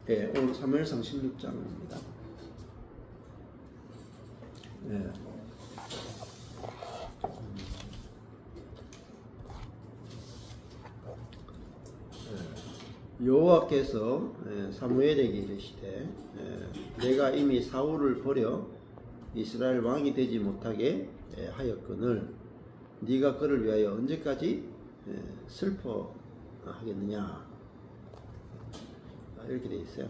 예, 오늘 사무엘상 16장입니다. 예. 여호와께서 사무엘에게 이르시되 내가 이미 사울을 버려 이스라엘 왕이 되지 못하게 하였거늘 네가 그를 위하여 언제까지 슬퍼하겠느냐, 이렇게 되어 있어요.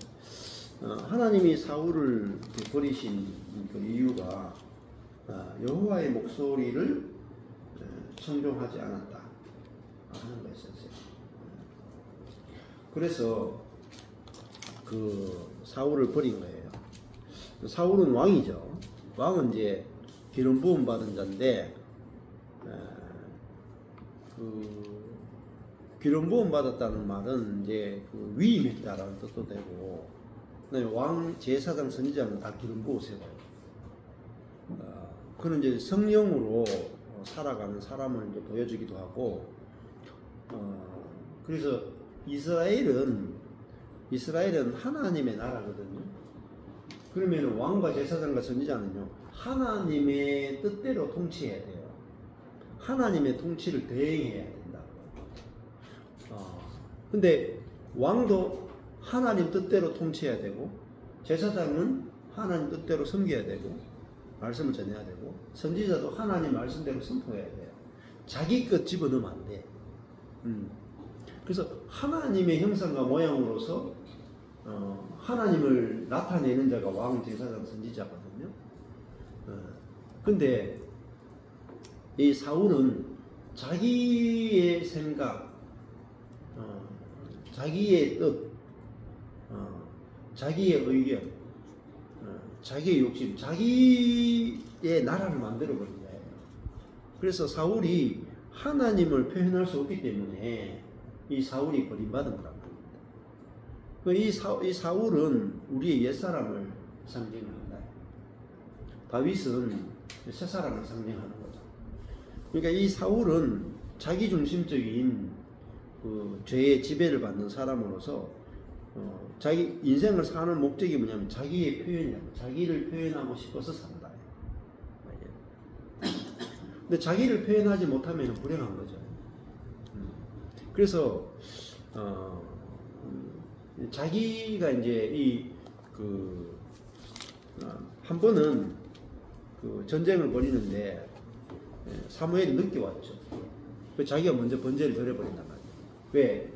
하나님이 사울을 버리신 그 이유가 여호와의 목소리를 청종하지 않았다 하는 거였어요. 그래서 그 사울을 버린 거예요. 사울은 왕이죠. 왕은 이제 기름 부음 받은 자인데 그 기름 부음 받았다는 말은 이제 그 위임했다라는 뜻도 되고, 그다음에 왕, 제사장, 선지자는 다 기름 부으세요. 그는 이제 성령으로 살아가는 사람을 이제 보여주기도 하고, 그래서 이스라엘은 하나님의 나라거든요. 그러면 왕과 제사장과 선지자는요, 하나님의 뜻대로 통치해야 돼요. 하나님의 통치를 대행해야 된다. 근데 왕도 하나님 뜻대로 통치해야 되고, 제사장은 하나님 뜻대로 섬겨야 되고, 말씀을 전해야 되고, 선지자도 하나님 말씀대로 선포해야 돼요. 자기 것 집어넣으면 안 돼. 그래서 하나님의 형상과 모양으로서 하나님을 나타내는 자가 왕, 제사장, 선지자거든요. 근데 이 사울은 자기의 생각, 자기의 뜻, 자기의 의견, 자기의 욕심, 자기의 나라를 만들어버린 거예요. 그래서 사울이 하나님을 표현할 수 없기 때문에 이 사울이 버림받은 거란 말입니다. 이 사울은 우리의 옛사람을 상징합니다. 다윗은 새사람을 상징하는 거죠. 그러니까 이 사울은 자기중심적인 그 죄의 지배를 받는 사람으로서 자기 인생을 사는 목적이 뭐냐면 자기의 표현이야. 자기를 표현하고 싶어서 산다. 근데 자기를 표현하지 못하면 불행한 거죠. 그래서 자기가 이제 한 번은 그 전쟁을 벌이는데 사무엘이 늦게 왔죠. 자기가 먼저 번제를 드려버린단 말이에요. 왜?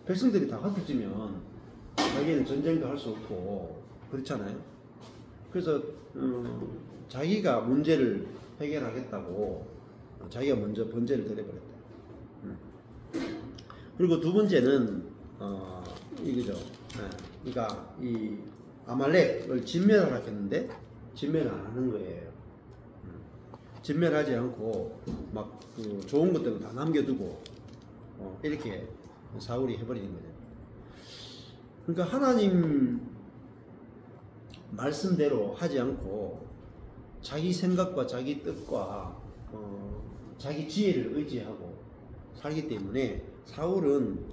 백성들이 다 흩어지면 자기는 전쟁도 할 수 없고 그렇잖아요. 그래서 자기가 문제를 해결하겠다고 자기가 먼저 번제를 드려버렸다. 그리고 두 번째는 이거죠. 그러니까 이 아말렉을 진멸하라 했는데 진멸 안 하는 거예요. 진멸하지 않고 막 그 좋은 것들은 다 남겨두고 이렇게 사울이 해버리는 거죠. 그러니까 하나님 말씀대로 하지 않고 자기 생각과 자기 뜻과 자기 지혜를 의지하고 살기 때문에 사울은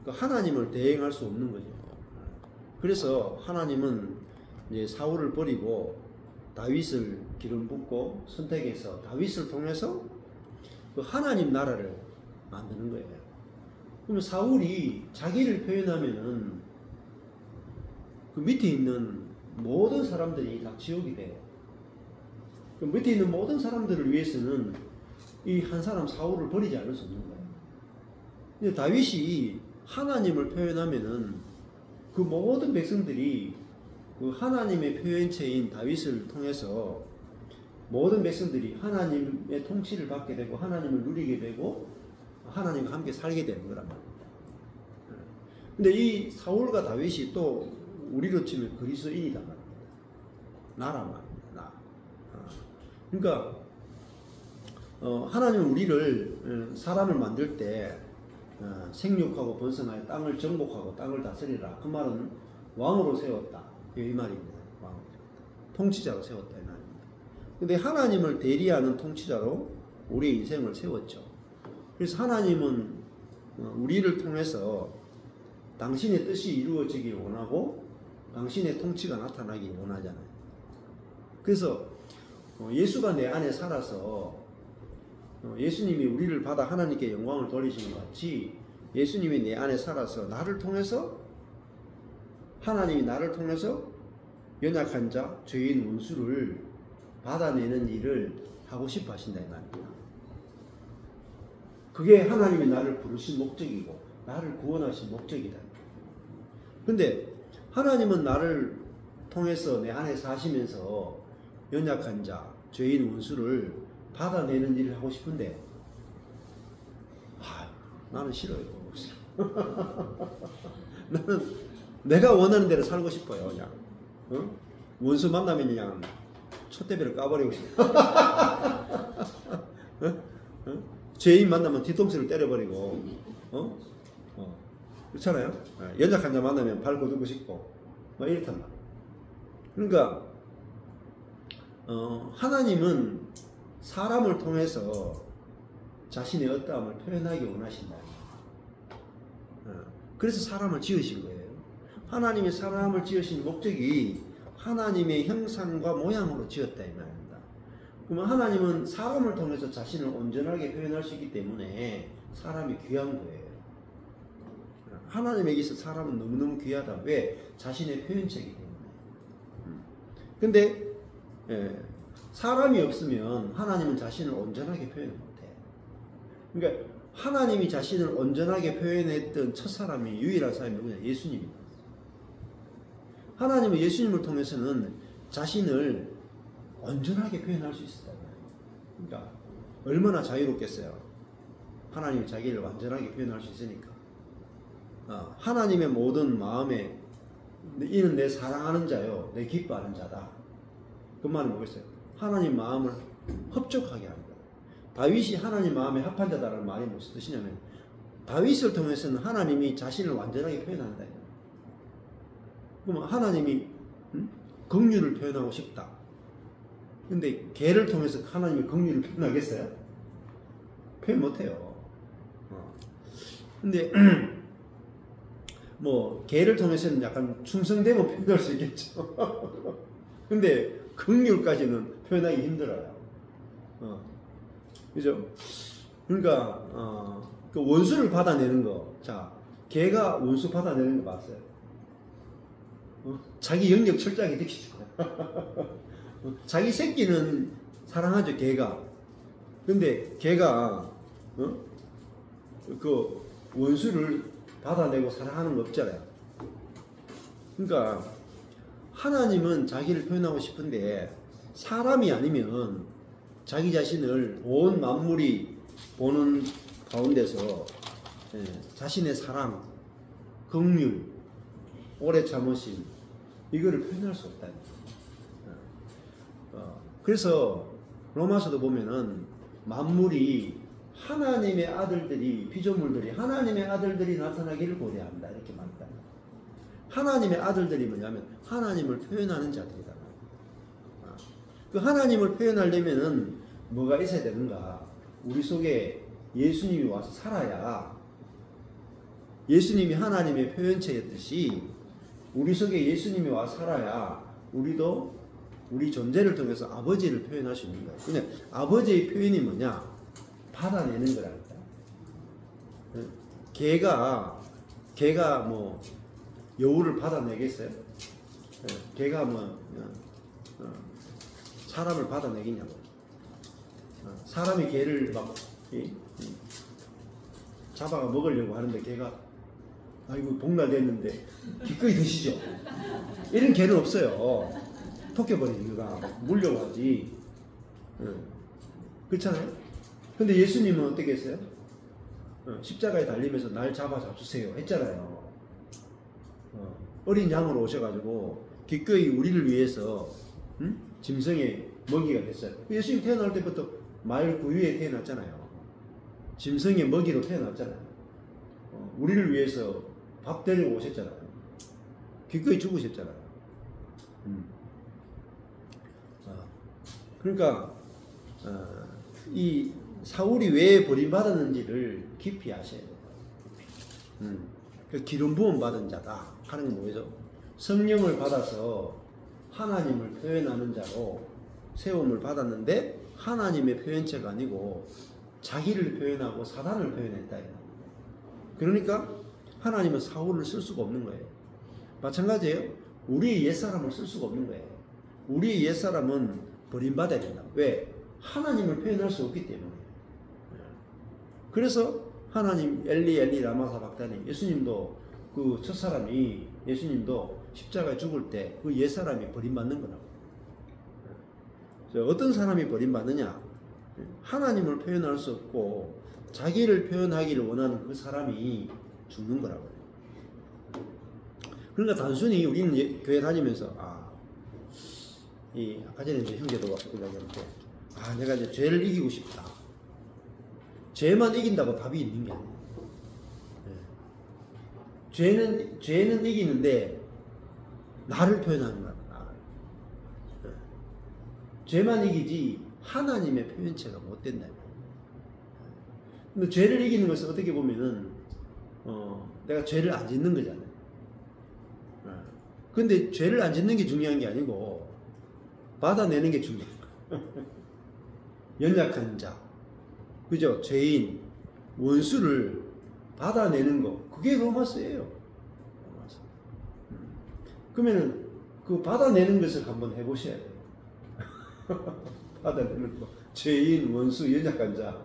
하나님을 대행할 수 없는 거죠. 그래서 하나님은 이제 사울을 버리고 다윗을 기름 붓고 선택해서 다윗을 통해서 그 하나님 나라를 만드는 거예요. 그러면 사울이 자기를 표현하면은 그 밑에 있는 모든 사람들이 다 지옥이 돼요. 그 밑에 있는 모든 사람들을 위해서는 이 한 사람 사울을 버리지 않을 수 없는 거예요. 근데 다윗이 하나님을 표현하면은 그 모든 백성들이 그 하나님의 표현체인 다윗을 통해서 모든 백성들이 하나님의 통치를 받게 되고 하나님을 누리게 되고 하나님과 함께 살게 되는 거란 말입니다. 근데 이 사울과 다윗이 또 우리로 치면 그리스도인이란 말입니다. 나란 말입니다. 나. 그러니까 하나님은 우리를 사람을 만들 때 생육하고 번성하여 땅을 정복하고 땅을 다스리라. 그 말은 왕으로 세웠다. 이 말입니다. 왕으로 세웠다. 통치자로 세웠다. 이 말입니다. 근데 하나님을 대리하는 통치자로 우리의 인생을 세웠죠. 그래서 하나님은 우리를 통해서 당신의 뜻이 이루어지길 원하고 당신의 통치가 나타나기 원하잖아요. 그래서 예수가 내 안에 살아서 예수님이 우리를 받아 하나님께 영광을 돌리시는 것 같이 예수님이 내 안에 살아서 나를 통해서 하나님이 나를 통해서 연약한 자, 죄인 원수를 받아내는 일을 하고 싶어 하신다 이 말입니다. 그게 하나님이 나를 부르신 목적이고 나를 구원하신 목적이다. 근데 하나님은 나를 통해서 내 안에 사시면서 연약한 자, 죄인 원수를 받아내는 일을 하고 싶은데 나는 싫어요. 나는 내가 원하는 대로 살고 싶어요. 그냥 원수 만나면 그냥 촛대비를 까버리고 싶어. 죄인 만나면 뒤통수를 때려버리고 그렇잖아요. 연약한 자 만나면 발 고두고 싶고 막 이렇단 말이에요. 그러니까 하나님은 사람을 통해서 자신의 어떠함을 표현하기 원하신다. 그래서 사람을 지으신 거예요. 하나님이 사람을 지으신 목적이 하나님의 형상과 모양으로 지었다 이 말입니다. 그러면 하나님은 사람을 통해서 자신을 온전하게 표현할 수 있기 때문에 사람이 귀한 거예요. 하나님에게서 사람은 너무너무 귀하다. 왜? 자신의 표현체이기 때문에. 근데 사람이 없으면 하나님은 자신을 온전하게 표현을 못해요. 그러니까 하나님이 자신을 온전하게 표현했던 첫 사람이 유일한 사람이 누구냐? 예수님입니다. 하나님은 예수님을 통해서는 자신을 온전하게 표현할 수 있었다. 그러니까 얼마나 자유롭겠어요. 하나님이 자기를 완전하게 표현할 수 있으니까. 하나님의 모든 마음에 이는 내 사랑하는 자요 내 기뻐하는 자다. 그 말은 뭐겠어요? 하나님 마음을 흡족하게 합니다. 다윗이 하나님 마음에 합한 자다라는 말이 무슨 뜻이냐면 다윗을 통해서는 하나님이 자신을 완전하게 표현한다. 그러면 하나님이 긍휼을 표현하고 싶다. 근데 개를 통해서 하나님이 긍휼을 표현하겠어요? 표현 못해요. 근데 뭐 개를 통해서는 약간 충성되면 표현할 수 있겠죠. 근데 긍휼까지는 표현하기 힘들어요. 그죠? 그러니까 그 원수를 받아내는 거. 자, 개가 원수 받아내는 거 봤어요? 자기 영역 철저하게 지키죠. 자기 새끼는 사랑하죠, 개가. 근데 개가 그 원수를 받아내고 사랑하는 거 없잖아요. 그러니까 하나님은 자기를 표현하고 싶은데 사람이 아니면 자기 자신을 온 만물이 보는 가운데서 자신의 사랑, 긍휼, 오래 참으심 이거를 표현할 수 없다. 그래서 로마서도 보면은 만물이 하나님의 아들들이 피조물들이 하나님의 아들들이 나타나기를 고대한다 이렇게 말한다. 하나님의 아들들이 뭐냐면 하나님을 표현하는 자들이다. 그 하나님을 표현하려면은 뭐가 있어야 되는가? 우리 속에 예수님이 와서 살아야 예수님이 하나님의 표현체였듯이 우리 속에 예수님이 와서 살아야 우리도 우리 존재를 통해서 아버지를 표현할 수 있는 거예요. 그냥 아버지의 표현이 뭐냐? 받아내는 거라니까. 개가 뭐 여우를 받아내겠어요? 개가 뭐 사람을 받아내겠냐고. 사람이 개를 막 잡아가 먹으려고 하는데 개가 아이고 복날됐는데 기꺼이 드시죠. 이런 개는 없어요. 토껴버린 이유가 물려가지. 그렇잖아요. 근데 예수님은 어떻게 했어요? 십자가에 달리면서 날 잡아 잡수세요 했잖아요. 어린 양으로 오셔가지고 기꺼이 우리를 위해서 짐승의 먹이가 됐어요. 예수님 태어날 때부터 말 구유에 태어났잖아요. 짐승의 먹이로 태어났잖아요. 우리를 위해서 밥 데리고 오셨잖아요. 기꺼이 죽으셨잖아요. 그러니까 이 사울이 왜 버림받았는지를 깊이 아셔야 돼요. 그 기름 부음 받은 자다 하는 건 뭐죠? 성령을 받아서 하나님을 표현하는 자로 세움을 받았는데 하나님의 표현체가 아니고 자기를 표현하고 사단을 표현했다. 그러니까 하나님은 사울을 쓸 수가 없는 거예요. 마찬가지예요. 우리의 옛사람을 쓸 수가 없는 거예요. 우리의 옛사람은 버림받아야 된다. 왜? 하나님을 표현할 수 없기 때문에. 그래서 하나님 엘리 엘리 라마 사박다니, 예수님도 그 첫사람이, 예수님도 십자가에 죽을 때 그 옛사람이 버림받는 거라고. 어떤 사람이 버림받느냐? 하나님을 표현할 수 없고 자기를 표현하기를 원하는 그 사람이 죽는 거라고요. 그러니까 단순히 우리는 교회 다니면서 아까 전에 이제 형제도 이야기했는데 내가 이제 죄를 이기고 싶다. 죄만 이긴다고 답이 있는 게 아니에요. 죄는 이기는데 나를 표현하는 거야. 죄만 이기지 하나님의 표현체가 못 된다. 근데 죄를 이기는 것은 어떻게 보면은 내가 죄를 안 짓는 거잖아요. 근데 죄를 안 짓는 게 중요한 게 아니고 받아내는 게 중요한 거예요. 연약한 자, 그죠? 죄인, 원수를 받아내는 거, 그게 로마서예요. 그러면은 그 받아내는 것을 한번 해보셔야 돼요. 받아내는 거, 죄인, 원수, 연약한 자.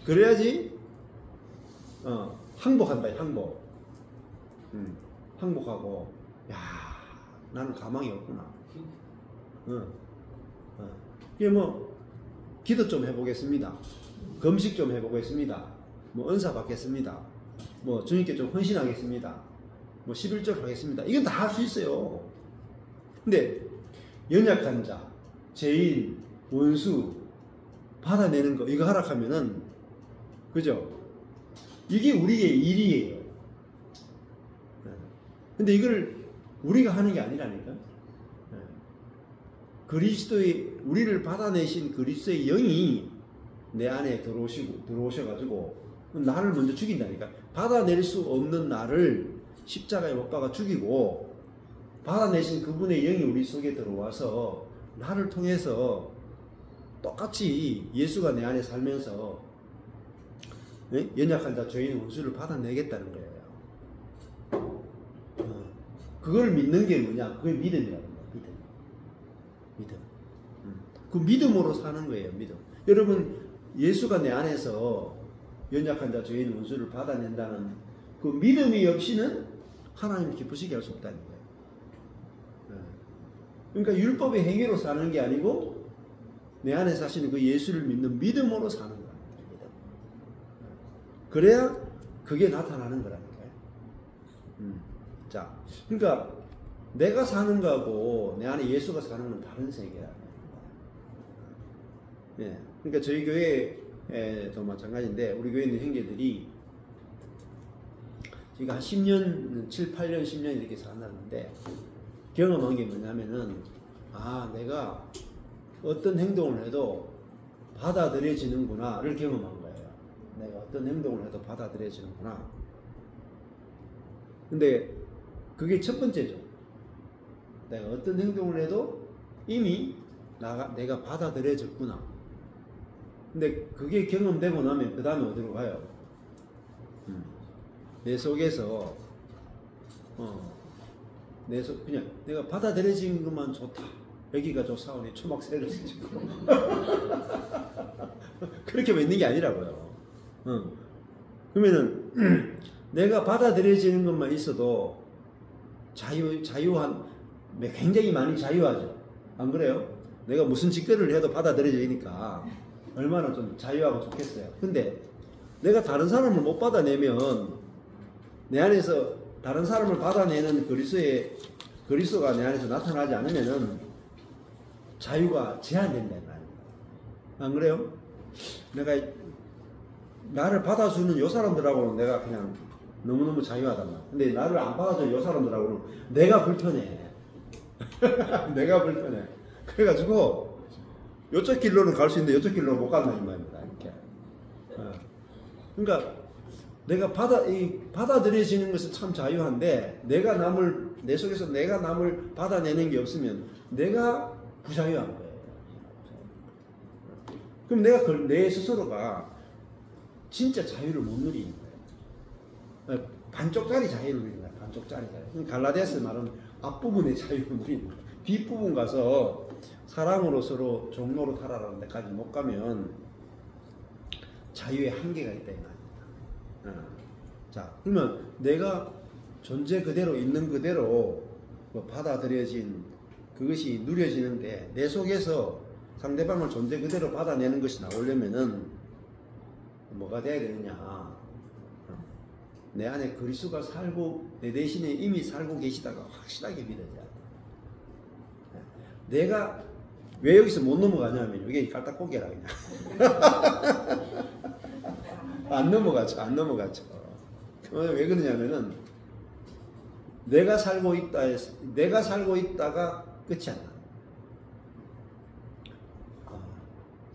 그래야지 항복한다. 항복하고 나는 가망이 없구나. 이게 뭐 기도 좀 해보겠습니다. 금식 좀 해보겠습니다. 뭐 은사 받겠습니다. 뭐 주님께 좀 헌신하겠습니다. 뭐 11절 하겠습니다. 이건 다 할 수 있어요. 근데 연약한 자, 죄인, 원수 받아내는 거 이거 하락하면은, 그죠? 이게 우리의 일이에요. 근데 이걸 우리가 하는 게 아니라니까. 우리를 받아내신 그리스도의 영이 내 안에 들어오셔가지고 나를 먼저 죽인다니까. 받아낼 수 없는 나를 십자가에 못 박아 죽이고, 받아내신 그분의 영이 우리 속에 들어와서 나를 통해서 똑같이 예수가 내 안에 살면서 연약한 자, 죄인, 원수를 받아내겠다는 거예요. 그걸 믿는 게 뭐냐? 그게 믿음이라는 거예요. 믿음. 그 믿음으로 사는 거예요. 믿음. 여러분, 예수가 내 안에서 연약한 자, 죄인, 원수를 받아낸다는 그 믿음이 없이는 하나님을 기쁘시게 할 수 없다는 거예요. 그러니까 율법의 행위로 사는 게 아니고 내 안에 사시는 그 예수를 믿는 믿음으로 사는 거예요. 그래야 그게 나타나는 거라니까요. 자, 그러니까 내가 사는 거하고 내 안에 예수가 사는 건 다른 세계야. 예. 그러니까 저희 교회도 마찬가지인데, 우리 교회 있는 형제들이 지금 한 10년, 7, 8년, 10년 이렇게 살았는데 경험한 게 뭐냐면은, 내가 어떤 행동을 해도 받아들여지는구나를 경험한 거예요. 내가 어떤 행동을 해도 받아들여지는구나. 근데 그게 첫 번째죠. 내가 어떤 행동을 해도 이미 내가 받아들여졌구나. 근데 그게 경험되고 나면 그 다음에 어디로 가요? 내 속에서 그냥 내가 받아들여진 것만 좋다. 여기가 좋사오니 초막 셀러지고 그렇게 믿는 게 아니라고요. 그러면은 내가 받아들여지는 것만 있어도 자유한, 굉장히 많이 자유하죠. 안 그래요? 내가 무슨 짓거리를 해도 받아들여지니까 얼마나 좀 자유하고 좋겠어요. 근데 내가 다른 사람을 못 받아내면, 내 안에서 다른 사람을 받아내는 그리스도가 내 안에서 나타나지 않으면은 자유가 제한된다는 말입니다. 안 그래요? 내가 나를 받아주는 요 사람들하고는 내가 그냥 너무너무 자유하단 말이야. 근데 나를 안 받아주는 요 사람들하고는 내가 불편해. 내가 불편해. 그래가지고 요쪽 길로는 갈 수 있는데 요쪽 길로는 못 간다는 말입니다. 이렇게. 그러니까 내가 받아들여지는 것은 참 자유한데 내 속에서 내가 남을 받아내는 게 없으면 내가 부자유한 거예요. 그럼 내 스스로가 진짜 자유를 못 누리는 거예요. 반쪽짜리 자유를 누리는 거예요. 반쪽짜리 자유. 갈라디아서 말하는 앞부분의 자유를 누리는 거예요. 뒷부분 가서 사랑으로 서로 종로로 살아라는 데까지 못 가면 자유의 한계가 있다 이 말입니다. 자, 그러면 내가 존재 그대로 있는 그대로 받아들여진 그것이 누려지는데 내 속에서 상대방을 존재 그대로 받아내는 것이 나오려면은 뭐가 돼야 되느냐? 내 안에 그리스도가 살고 내 대신에 이미 살고 계시다가 확실하게 믿어져야 돼. 내가 왜 여기서 못 넘어가냐면 이게 깔딱고개라 그냥. 안 넘어가죠. 왜 그러냐면은 내가 살고 있다가 끝이 안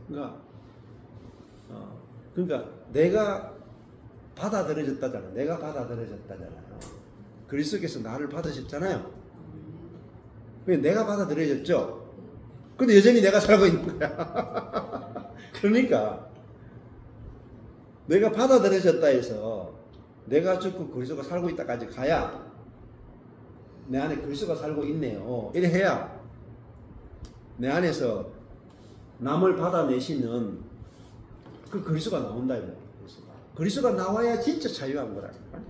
나. 그러니까 내가 받아들여졌다잖아요. 그리스도께서 나를 받으셨잖아요. 내가 받아들여졌죠. 근데 여전히 내가 살고 있는 거야. 그러니까 내가 받아들여졌다 해서 내가 죽고 그리스도가 살고 있다까지 가야 내 안에 그리스도가 살고 있네요. 이래 해야 내 안에서 남을 받아내시는 그 그리스도가 나온다. 그리스도가 나와야 진짜 자유한 거라니까.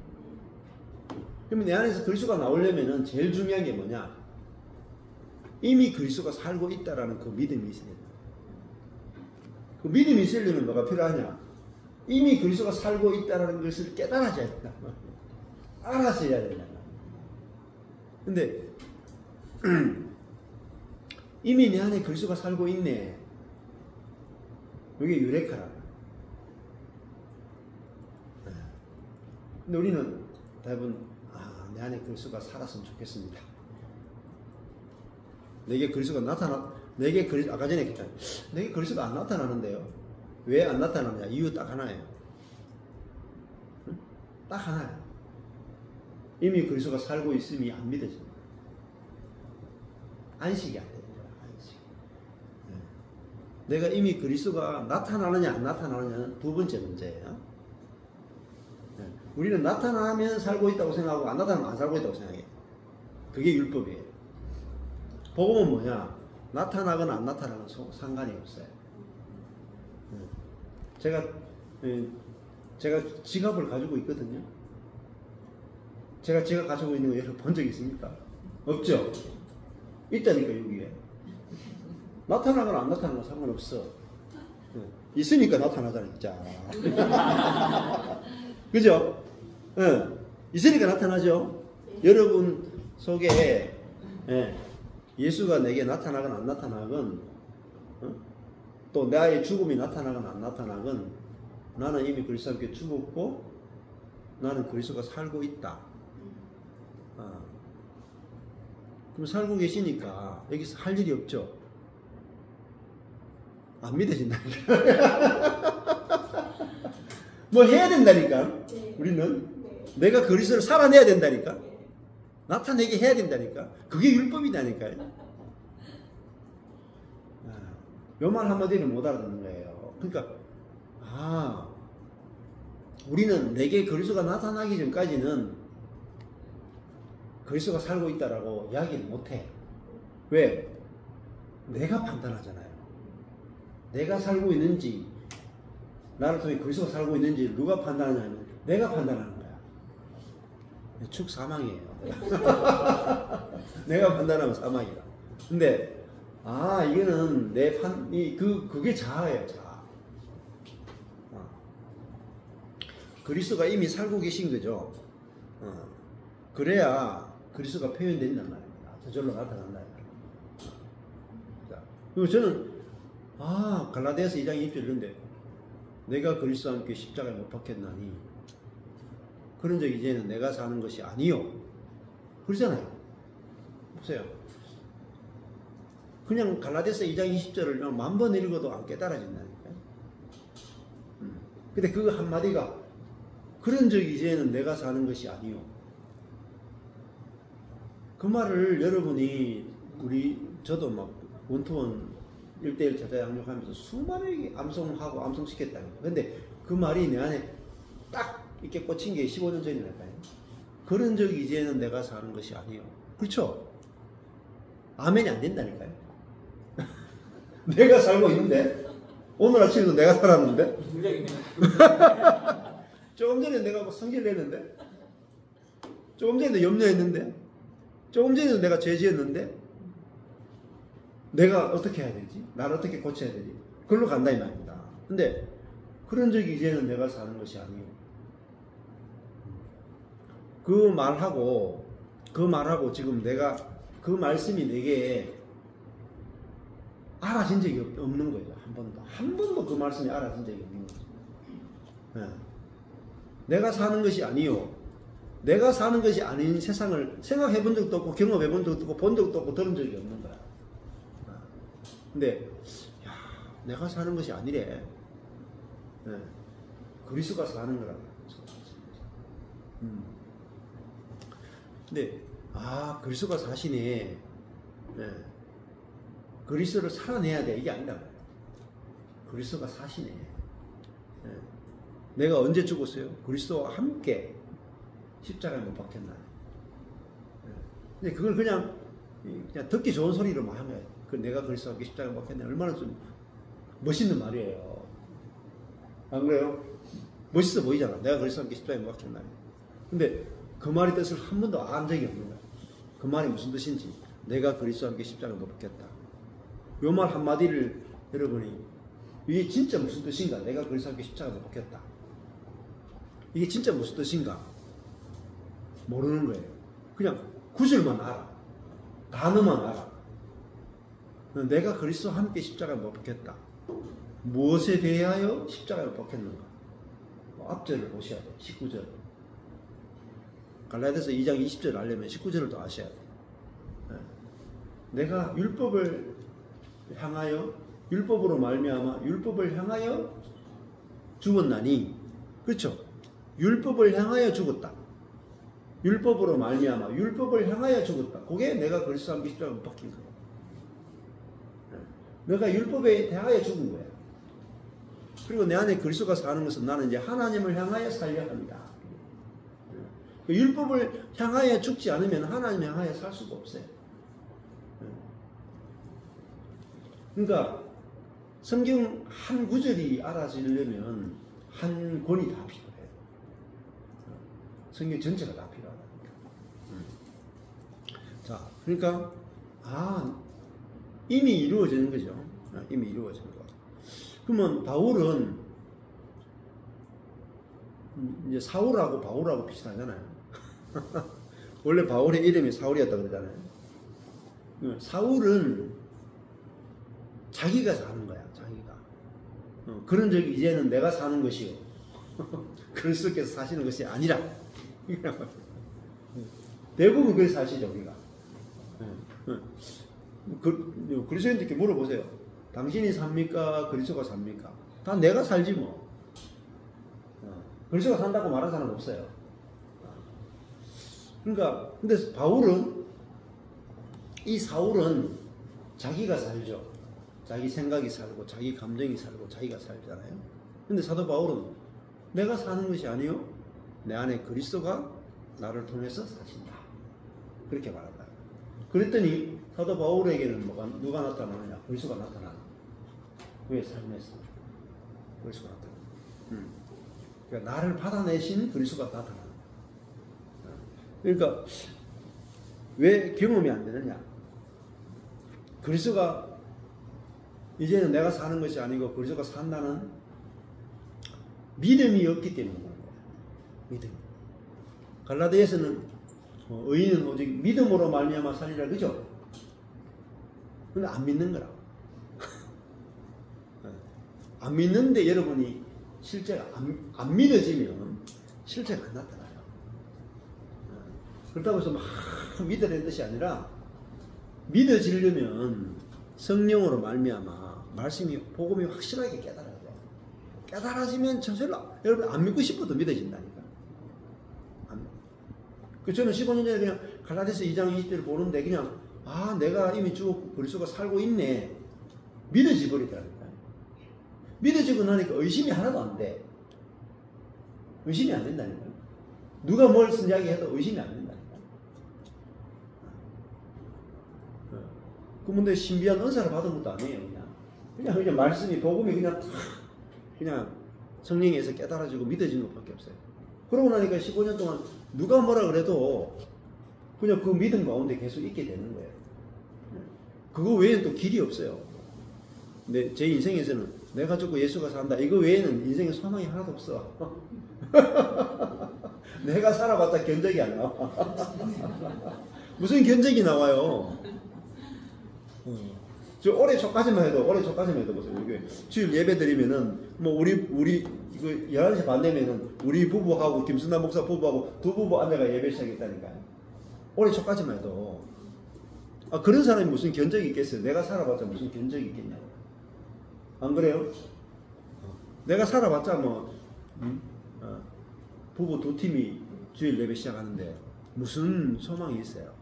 그러면 내 안에서 그리스도가 나오려면은 제일 중요한 게 뭐냐? 이미 그리스도가 살고 있다라는 그 믿음이 있어야 돼. 그 믿음이 있으려면 뭐가 필요하냐? 이미 그리스도가 살고 있다라는 것을 깨달아져야 된다. 알아서 해야 된다. 근데 이미 내 안에 그리스도가 살고 있네. 이게 유레카라. 근데 우리는 대부분 내 안에 그리스도가 살았으면 좋겠습니다. 아까 전에 얘기했잖아요. 내게 그리스도가 안 나타나는데요. 왜 안 나타나느냐? 이유 딱 하나예요. 딱 하나예요. 이미 그리스도가 살고 있음이 안 믿어집니다. 안식이 안 됩니다. 안식. 내가 이미 그리스도가 나타나느냐 안 나타나느냐는 두 번째 문제예요. 우리는 나타나면 살고 있다고 생각하고 안 나타나면 안 살고 있다고 생각해요. 그게 율법이에요. 복음은 뭐냐? 나타나거나 안 나타나거나 상관이 없어요. 제가 지갑을 가지고 있거든요. 제가 지갑 가지고 있는 거 여러분 본 적 있습니까? 없죠? 있다니까 여기에. 나타나거나 안 나타나거나 상관없어. 있으니까 나타나잖아 진짜. 그죠? 있으니까 나타나죠. 여러분 속에 예수가 내게 나타나건 안 나타나건 또 나의 죽음이 나타나건 안 나타나건 나는 이미 그리스도와 함께 죽었고 나는 그리스도가 살고 있다. 그럼 살고 계시니까 여기서 할 일이 없죠. 안 믿어진다니까. 뭐 해야 된다니까. 우리는 내가 그리스도를 살아내야 된다니까. 나타내게 해야 된다니까. 그게 율법이다니까요. 요 말 한마디는 못 알아듣는 거예요. 그러니까 우리는 내게 그리스도가 나타나기 전까지는 그리스도가 살고 있다라고 이야기를 못해. 왜? 내가 판단하잖아요. 내가 살고 있는지 나를 통해 그리스도가 살고 있는지 누가 판단하냐면 내가 판단하는 거야. 축사망이에요. 내가 판단하면 사망이다. 근데 이거는 그게 자아예요. 자아. 그리스도가 이미 살고 계신 거죠. 그래야 그리스도가 표현된단 말입니다. 저절로 나타난다. 그리고 저는 갈라디아서 2장 2절 이런데 내가 그리스도와 함께 십자가에 못 박혔나니 그런 적 이제는 내가 사는 것이 아니요. 그러잖아요. 보세요. 그냥 갈라디아서 2장 20절을 10,000번 읽어도 안 깨달아진다니까요. 근데 그 한마디가 그런 적 이제는 내가 사는 것이 아니요. 그 말을 여러분이 저도 막 원투원 1대1 자자 양육하면서 수많이 암송하고 암송시켰다는 거예요. 근데 그 말이 내 안에 딱 이렇게 꽂힌 게 15년 전이랄까요. 그런 적 이제는 내가 사는 것이 아니요. 그렇죠? 아멘이 안 된다니까요. 내가 살고 있는데 오늘 아침에도 내가 살았는데 조금 전에 내가 성질 냈는데 조금 전에도 염려했는데 조금 전에도 내가 죄지었는데 내가 어떻게 해야 되지? 나를 어떻게 고쳐야 되지? 그걸로 간다 이 말입니다. 근데 그런 적이 이제는 내가 사는 것이 아니에요. 그 말하고 지금 내가 그 말씀이 내게 알아진 적이 없는 거예요. 한 번도 그 말씀이 알아진 적이 없는 거죠. 네. 내가 사는 것이 아니요. 내가 사는 것이 아닌 세상을 생각해 본 적도 없고 경험해 본 적도 없고 본 적도 없고 들은 적이 없는 거야. 근데 야, 내가 사는 것이 아니래. 네. 그리스도가 사는 거라고. 근데 그리스도가 사시네. 네. 그리스도를 살아내야 돼. 이게 아니다. 그리스도가 사시네. 네. 내가 언제 죽었어요? 그리스도와 함께 십자가에 못 박혔나. 네. 근데 그걸 그냥 듣기 좋은 소리로 막 하면 내가 그리스도와 함께 십자가에 못 박혔네. 얼마나 좀 멋있는 말이에요. 안 그래요? 멋있어 보이잖아. 내가 그리스도와 함께 십자가에 못 박혔나. 근데 그 말의 뜻을 한 번도 안 적이 없는 거야. 그 말이 무슨 뜻인지. 내가 그리스도와 함께 십자가에 못 박혔다. 요 말 한마디를 여러분이 이게 진짜 무슨 뜻인가? 내가 그리스도와 함께 십자가에 못 박혔다. 이게 진짜 무슨 뜻인가? 모르는 거예요. 그냥 구절만 알아. 단어만 알아. 내가 그리스도와 함께 십자가에 못 박혔다. 무엇에 대하여 십자가에 못 박혔는가? 앞절을 보셔야 돼요. 19절. 갈라디아서 2장 20절을 알려면 19절을 또 아셔야 돼요. 내가 율법을 향하여 율법으로 말미암아 율법을 향하여 죽었나니, 그렇죠? 율법을 향하여 죽었다. 율법으로 말미암아 율법을 향하여 죽었다. 그게 내가 그리스도와 함께 십자가에 못 박힌 거야. 내가 율법에 대하여 죽은 거야. 그리고 내 안에 그리스도가 사는 것은 나는 이제 하나님을 향하여 살려 합니다. 율법을 향하여 죽지 않으면 하나님을 향하여 살 수가 없어요. 그러니까 성경 한 구절이 알아지려면 한 권이 다 필요해요. 성경 전체가 다 필요하다. 자, 그러니까 이미 이루어지는 거죠. 이미 이루어지는 거. 그러면 바울은 이제 사울하고 바울하고 비슷하잖아요. 원래 바울의 이름이 사울이었다 그러잖아요. 사울은 자기가 사는 거야. 자기가. 그런 적이 이제는 내가 사는 것이요. 그리스도께서 사시는 것이 아니라. 대부분 그렇게 사시죠, 우리가. 그리스도인들께 물어보세요. 당신이 삽니까? 그리스도가 삽니까? 다 내가 살지 뭐. 그리스도가 산다고 말하는 사람 없어요. 그러니까 근데 이 사울은 자기가 살죠. 자기 생각이 살고 자기 감정이 살고 자기가 살잖아요. 근데 사도 바울은 내가 사는 것이 아니요, 내 안에 그리스도가 나를 통해서 사신다. 그렇게 말한다. 그랬더니 사도 바울에게는 누가 나타나느냐? 그리스도가 나타나는. 그의 삶에서 그리스도가 나타나는. 그러니까 나를 받아내신 그리스도가 나타나는. 그러니까 왜 경험이 안 되느냐? 그리스도가 이제는 내가 사는 것이 아니고 그리스도가 산다는 믿음이 없기 때문에 그런 거예요. 믿음. 갈라디아에서는 의인은 오직 믿음으로 말미암아 살리라, 그죠? 근데 안 믿는 거라고. 안 믿는데 여러분이 실제가 안 믿어지면 실제가 안 나타나요. 그렇다고 해서 막 믿으라는 뜻이 아니라 믿어지려면 성령으로 말미암아 말씀이 복음이 확실하게 깨달아야 돼요. 깨달아지면 전설로 여러분 안 믿고 싶어도 믿어진다니까. 그 저는 15년 전에 그냥 갈라디아서 2장 20절을 보는데 그냥 내가 이미 죽었고 그리스도가 살고 있네. 믿어지 버리더라니까. 믿어지고 나니까 의심이 하나도 안 돼. 의심이 안 된다니까. 누가 뭘 이야기해도 의심이 안 된다니까. 그런데 신비한 은사를 받은 것도 아니에요. 그냥 말씀이 복음이 그냥 성령에서 깨달아지고 믿어지는 것밖에 없어요. 그러고 나니까 15년 동안 누가 뭐라 그래도 그냥 그 믿음 가운데 계속 있게 되는 거예요. 그거 외에는 또 길이 없어요. 근데 제 인생에서는 내가 죽고 예수가 산다. 이거 외에는 인생에 소망이 하나도 없어. 내가 살아봤자 견적이 안 나와. 무슨 견적이 나와요? 저 올해 초까지만 해도 보세요. 이게 주일 예배 드리면은 뭐 우리 그 11시 반 되면은 우리 부부하고 김순남 목사 부부하고 두 부부 앉아가 예배 시작했다니까요. 올해 초까지만 해도 그런 사람이 무슨 견적이 있겠어요? 내가 살아봤자 무슨 견적이 있겠냐고. 안 그래요? 내가 살아봤자 부부 두 팀이 주일 예배 시작하는데 무슨 소망이 있어요?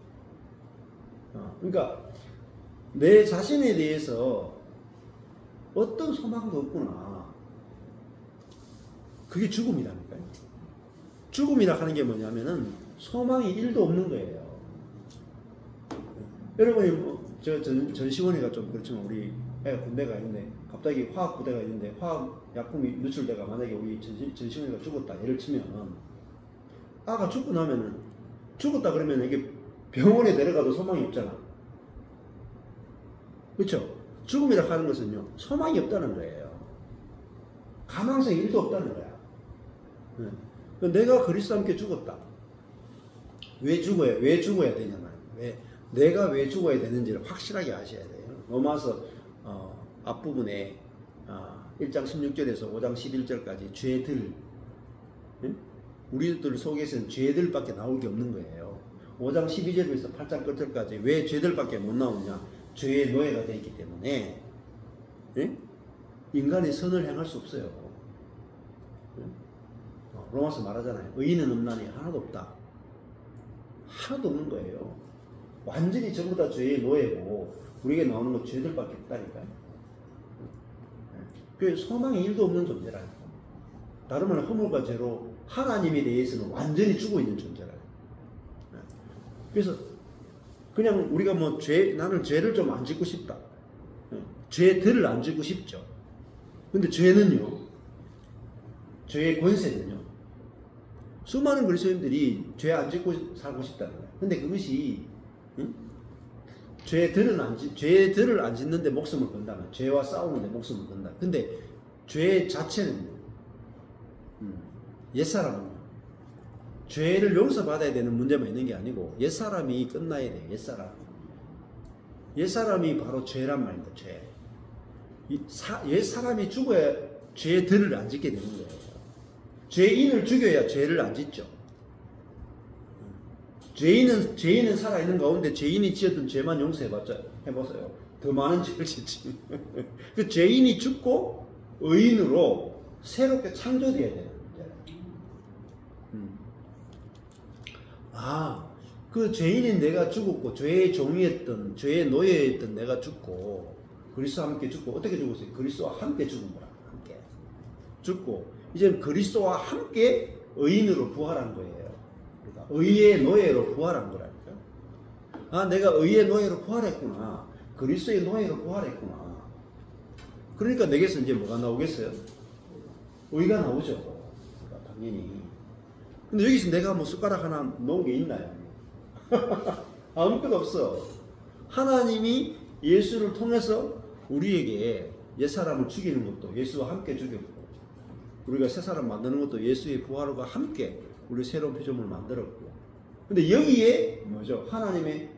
그러니까 내 자신에 대해서 어떤 소망도 없구나. 그게 죽음이라니까요. 죽음이라 하는 게 뭐냐면은 소망이 1도 없는 거예요. 여러분이 전시원이가 좀 그렇지만 우리 애가 군대가 있는데 갑자기 화학 부대가 있는데 화학 약품이 누출돼가 만약에 우리 전시원이가 죽었다 예를 치면 아가 죽고 나면은 죽었다 그러면 이게 병원에 데려가도 소망이 없잖아. 그렇죠? 죽음이라 하는 것은요 소망이 없다는 거예요. 가망성이 1도 없다는 거야. 내가 그리스도와 함께 죽었다. 왜 죽어야 되냐면 내가 왜 죽어야 되는지를 확실하게 아셔야 돼요. 로마서 앞부분에 1장 16절에서 5장 11절까지 죄들, 우리들 속에서는 죄들밖에 나올 게 없는 거예요. 5장 12절에서 8장 끝절까지 왜 죄들밖에 못 나오냐? 죄의 노예가 되어 있기 때문에 인간이 선을 행할 수 없어요. 로마서 말하잖아요. 의인은 없나니 하나도 없다. 하나도 없는 거예요. 완전히 전부 다 죄의 노예고 우리에게 나오는 건 죄들밖에 없다니까요. 그 소망이 1도 없는 존재라니까. 다른 말은 허물과 죄로 하나님에 대해서는 완전히 죽어 있는 존재라요. 그래서 그냥 우리가 나는 죄를 좀 안 짓고 싶다. 죄들을 안 짓고 싶죠. 근데 죄는요, 죄의 권세는요, 수많은 그리스도인들이 죄 안 짓고 살고 싶다는 거예요. 근데 그것이, 죄들을 안 짓는데 목숨을 건다면, 죄와 싸우는데 목숨을 건다. 근데 죄 자체는, 옛사람은 죄를 용서받아야 되는 문제만 있는 게 아니고 옛사람이 끝나야 돼요. 옛사람이 바로 죄란 말입니다. 죄. 옛사람이 죽어야 죄들을 안 짓게 되는 거예요. 죄인을 죽여야 죄를 안 짓죠. 죄인은 살아있는 가운데 죄인이 지었던 죄만 해보세요. 더 많은 죄를 짓지. 그 죄인이 죽고 의인으로 새롭게 창조되어야 돼요. 그 죄인인 내가 죽었고 죄의 종이었던 죄의 노예였던 내가 죽고 그리스도와 함께 죽고 어떻게 죽었어요? 그리스도와 함께 죽은 거라. 함께 죽고 이제 그리스도와 함께 의인으로 부활한 거예요. 그러니까 의의 노예로 부활한 거라니까요. 내가 의의 노예로 부활했구나. 그리스도의 노예로 부활했구나. 그러니까 내게서 이제 뭐가 나오겠어요? 의가 나오죠. 그러니까 당연히. 근데 여기서 내가 숟가락 하나 놓은 게 있나요? 아무것도 없어. 하나님이 예수를 통해서 우리에게 옛사람을 죽이는 것도 예수와 함께 죽였고 우리가 새사람 만드는 것도 예수의 부활과 함께 우리 새로운 피조물을 만들었고 근데 여기에 뭐죠? 하나님의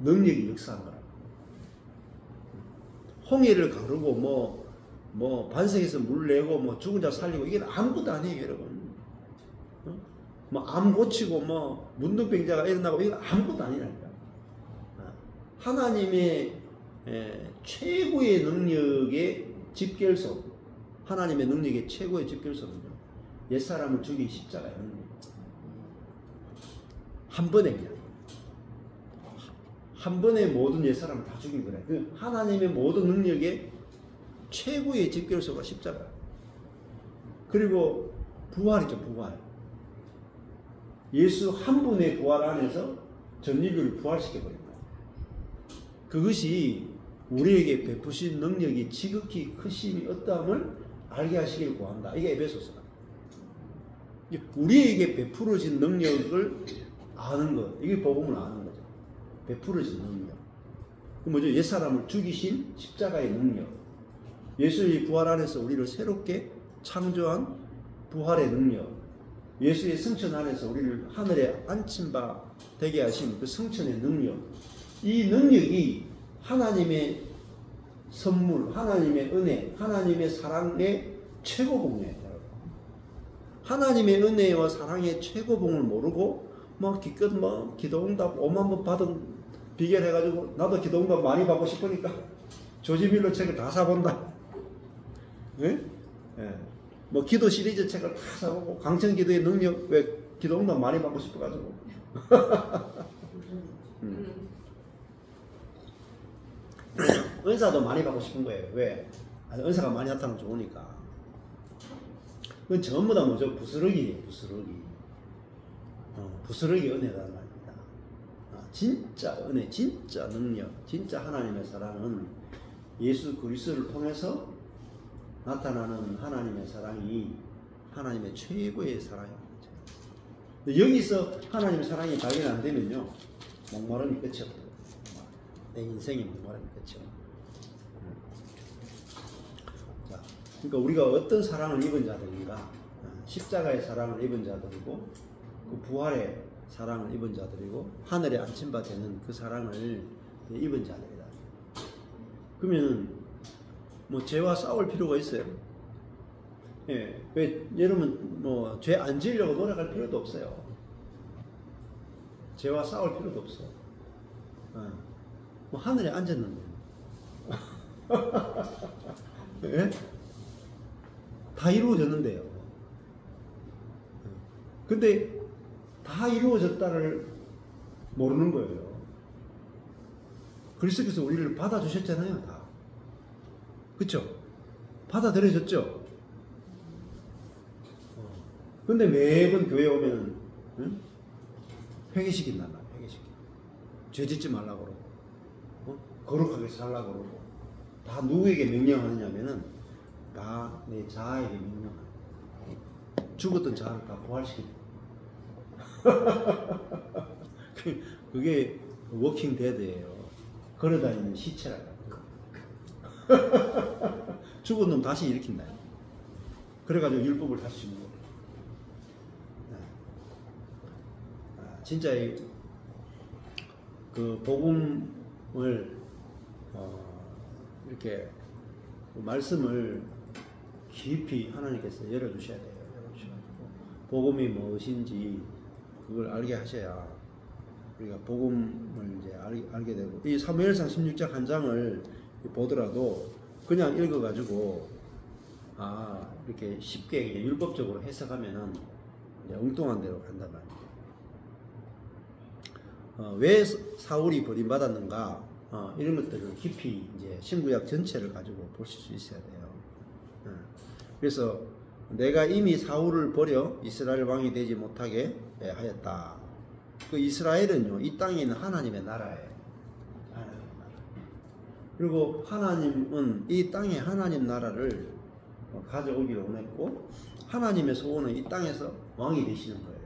능력이 역사한 거라. 홍해를 가르고 반석에서 물 내고 죽은 자 살리고 이게 아무것도 아니에요, 여러분. 암 고치고 문둥병자가 일어나고 이거 아무것도 아니라니까. 하나님의 최고의 능력의 집결소, 하나님의 능력의 최고의 집결소는요, 옛사람을 죽인 십자가예요. 한 번에 그냥 한 번에 모든 옛사람을 다 죽인 거래. 그 하나님의 모든 능력의 최고의 집결소가 십자가. 그리고 부활이죠, 부활. 예수 한 분의 부활 안에서 전 인류를 부활시켜버린 거예요. 그것이 우리에게 베푸신 능력이 지극히 크심이 어떠함을 알게 하시길 구한다. 이게 에베소서다. 우리에게 베풀어진 능력을 아는 것. 이게 복음을 아는 거죠. 베풀어진 능력. 그 뭐죠? 옛사람을 죽이신 십자가의 능력. 예수의 부활 안에서 우리를 새롭게 창조한 부활의 능력. 예수의 승천 안에서 우리를 하늘에 앉힌 바 되게 하신 그 승천의 능력. 이 능력이 하나님의 선물, 하나님의 은혜, 하나님의 사랑의 최고봉이에요. 하나님의 은혜와 사랑의 최고봉을 모르고 뭐 기껏 뭐 기도응답 5만 번 받은 비결 해가지고 나도 기도응답 많이 받고 싶으니까 조지 밀러 책을 다 사본다. 예? 예. 뭐 기도 시리즈 책을 다 사보고 강청기도의 능력 왜 기도응답 많이 받고 싶어가지고 은사도 많이 받고 싶은 거예요. 왜? 은사가 많이 나타나면 좋으니까. 그건 전부 다 뭐죠? 부스러기예요. 부스러기. 부스러기 은혜라는 말입니다. 진짜 은혜, 진짜 능력, 진짜 하나님의 사랑은 예수 그리스도를 통해서 나타나는 하나님의 사랑이 하나님의 최고의 사랑입니다. 여기서 하나님의 사랑이 발견 안 되면요, 목마름이 끝이 없어요. 내 인생이 목마름이 끝이 없어요. 자, 그러니까 우리가 어떤 사랑을 입은 자들인가? 십자가의 사랑을 입은 자들이고, 그 부활의 사랑을 입은 자들이고, 하늘에 앉힌 바 되는 그 사랑을 입은 자들이다. 그러면 뭐 죄와 싸울 필요가 있어요? 예, 왜 여러분 뭐 죄 안 지으려고 노력할 필요도 없어요. 죄와 싸울 필요도 없어요. 뭐 하늘에 앉았는데, 예? 다 이루어졌는데요. 근데 다 이루어졌다를 모르는 거예요. 그리스도께서 우리를 받아주셨잖아요, 다. 그쵸? 받아들여졌죠? 근데 매번 교회 오면, 응? 회개시킨단 말이야, 회개시켜. 죄 짓지 말라고 그러고, 거룩하게 살라고 그러고, 다 누구에게 명령하느냐면은, 다 내 자아에게 명령하는. 죽었던 자아를 다 부활시키는. 그게 워킹 데드예요. 걸어다니는 시체라고. 죽은 놈 다시 일으킨다. 그래가지고 율법을 다시 주는 거예요. 진짜 그 복음을 이렇게 말씀을 깊이 하나님께서 열어주셔야 돼요. 열어주셔가지고 복음이 무엇인지 그걸 알게 하셔야 우리가 복음을 이제 알게 되고, 이 사무엘상 16장 한 장을 보더라도 그냥 읽어가지고 이렇게 쉽게 율법적으로 해석하면은 이제 엉뚱한 대로 간단 말이에요. 왜 사울이 버림받았는가, 이런 것들을 깊이 이제 신구약 전체를 가지고 보실 수 있어야 돼요. 그래서 내가 이미 사울을 버려 이스라엘 왕이 되지 못하게 하였다. 그 이스라엘은요, 이 땅에 있는 하나님의 나라예요. 하나님의 나라. 그리고 하나님은 이 땅에 하나님 나라를 가져오기를 원했고, 하나님의 소원은 이 땅에서 왕이 되시는 거예요.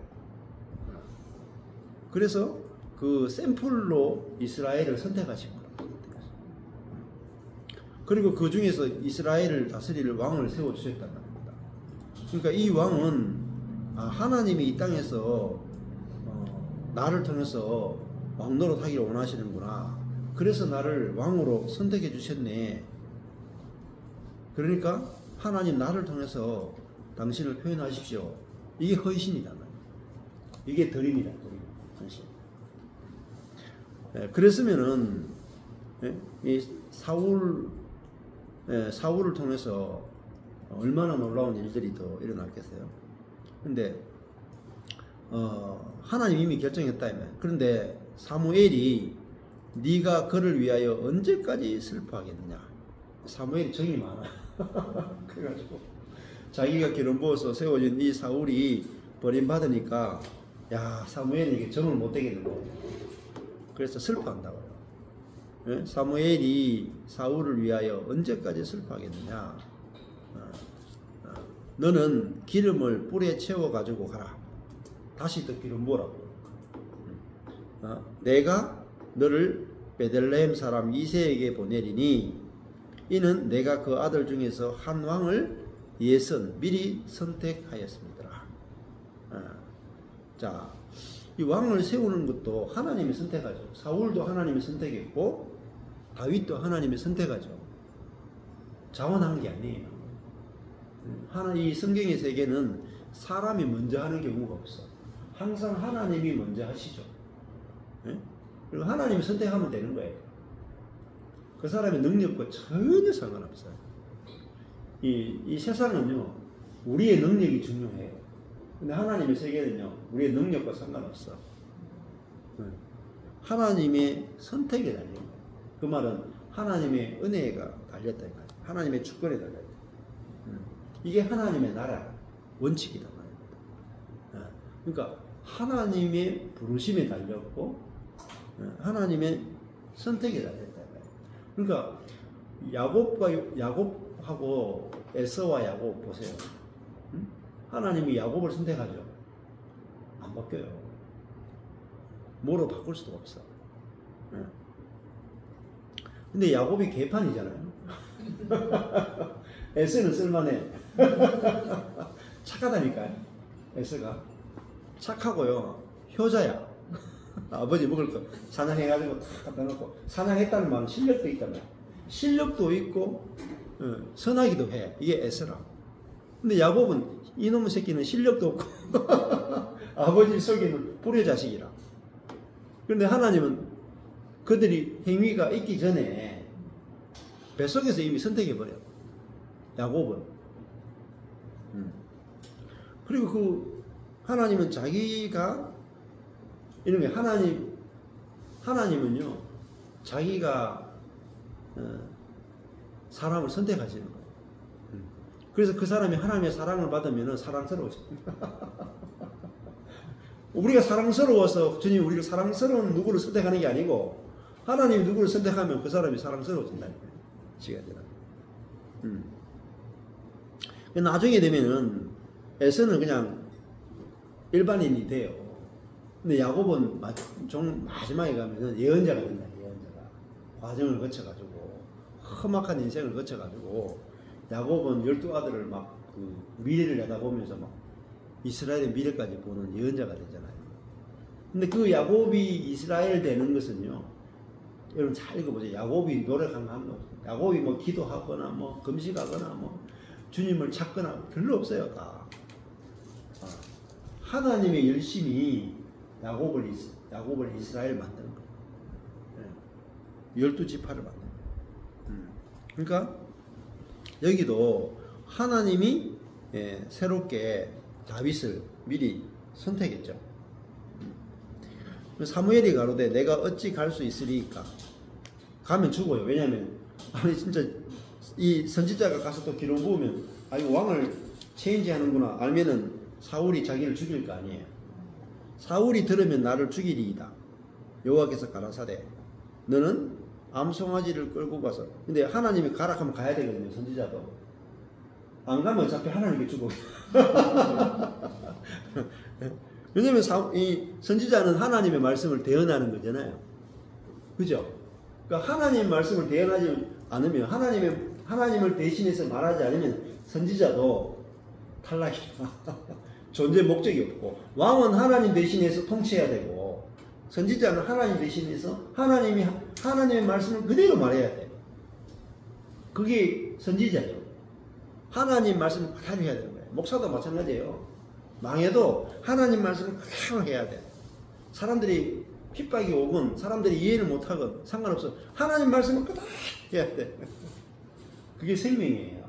그래서 그 샘플로 이스라엘을 선택하신 거예요. 그리고 그 중에서 이스라엘을 다스릴 왕을 세워주셨단 말입니다. 그러니까 이 왕은 하나님이 이 땅에서 나를 통해서 왕 노릇하기를 원하시는구나. 그래서 나를 왕으로 선택해 주셨네. 그러니까 하나님 나를 통해서 당신을 표현하십시오. 이게 헌신이다. 이게 덜입니다. 헌신. 그랬으면은 이 사울을 통해서 얼마나 놀라운 일들이 더 일어났겠어요. 근데 하나님 이미 결정했다. 그런데 사무엘이 네가 그를 위하여 언제까지 슬퍼하겠느냐. 사무엘이 정이 많아. 그래가지고 자기가 기름 부어서 세워진 이 사울이 버림받으니까 야, 사무엘에게 정을 못 되겠는 거예요. 그래서 슬퍼한다고요. 네? 사무엘이 사울을 위하여 언제까지 슬퍼하겠느냐. 너는 기름을 뿔에 채워 가지고 가라. 다시 또 기름 부으라고. 내가 너를 베들레헴 사람 이새에게 보내리니 이는 내가 그 아들 중에서 한 왕을 예선 미리 선택하였습니다. 자, 이 왕을 세우는 것도 하나님이 선택하죠. 사울도 하나님이 선택했고 다윗도 하나님이 선택하죠. 자원한 게 아니에요. 이 성경의 세계는 사람이 먼저 하는 경우가 없어. 항상 하나님이 먼저 하시죠. 그리고 하나님이 선택하면 되는 거예요. 그 사람의 능력과 전혀 상관없어요. 이 세상은요, 우리의 능력이 중요해요. 근데 하나님의 세계는요, 우리의 능력과 상관없어. 하나님의 선택에 달린 거예요. 그 말은 하나님의 은혜가 달렸다. 하나님의 주권에 달렸다. 이게 하나님의 나라 원칙이다 말입니다. 그러니까 하나님의 부르심에 달렸고 하나님의 선택에 달렸다. 그러니까 야곱하고 에서와 야곱 보세요. 하나님이 야곱을 선택하죠. 안 바뀌어요. 뭐로 바꿀 수도 없어. 근데 야곱이 개판이잖아요. 에서는 쓸만해. 착하다니까요. 에서가 착하고요, 효자야. 아버지 먹을 거 사냥해가지고 다 갖다 놓고, 사냥했다는 말은 실력도 있단 말이야. 실력도 있고 선하기도 해. 이게 에서라. 근데 야곱은 이놈의 새끼는 실력도 없고 아버지 속에는 불효자식이라. 그런데 하나님은 그들이 행위가 있기 전에 뱃속에서 이미 선택해버려. 야곱은. 그리고 그 하나님은 자기가 이런 게 하나님은요, 자기가 사람을 선택하시는 거예요. 그래서 그 사람이 하나님의 사랑을 받으면 사랑스러워져. 우리가 사랑스러워서 주님 우리가 사랑스러운 누구를 선택하는 게 아니고 하나님이 누구를 선택하면 그 사람이 사랑스러워진다는 거예요. 시간이라. 나중에 되면은 에서는 그냥 일반인이 돼요. 근데 야곱은 마지막에 가면은 예언자가 된다. 예언자가 과정을 거쳐가지고 험악한 인생을 거쳐가지고 야곱은 12아들을 막 그 미래를 내다보면서 막 이스라엘의 미래까지 보는 예언자가 되잖아요. 근데 그 야곱이 이스라엘 되는 것은요, 여러분 잘 읽어보세요. 야곱이 노력한 거 없어요. 야곱이 뭐 기도하거나 뭐 금식하거나 뭐 주님을 찾거나 별로 없어요. 다 하나님의 열심히 야곱을 이스라엘 만드는 거예요. 12지파를 만드는 거예요. 그러니까 여기도 하나님이 새롭게 다윗을 미리 선택했죠. 사무엘이 가로되 내가 어찌 갈 수 있으리까? 가면 죽어요. 왜냐하면 아니 진짜 이 선지자가 가서 또 기름 부으면 이거 왕을 체인지하는구나 알면은 사울이 자기를 죽일 거 아니에요. 사울이 들으면 나를 죽이리이다. 여호와께서 가라사대 너는 암송아지를 끌고 가서. 근데 하나님이 가라 하면 가야 되거든요. 선지자도 안 가면 어차피 하나님께 죽어. 왜냐면 이 선지자는 하나님의 말씀을 대언하는 거잖아요. 그죠? 그러니까 하나님의 말씀을 대언하지 않으면 하나님을 대신해서 말하지 않으면 선지자도 탈락이야. 존재 목적이 없고, 왕은 하나님 대신해서 통치해야 되고 선지자는 하나님 대신해서 하나님의 말씀을 그대로 말해야 돼. 그게 선지자죠. 하나님 말씀을 그대로 해야 되는 거예요. 목사도 마찬가지예요. 망해도 하나님 말씀을 그대로 해야 돼. 사람들이 핍박이 오건 사람들이 이해를 못하건 상관없어. 하나님 말씀을 그대로 해야 돼. 그게 생명이에요.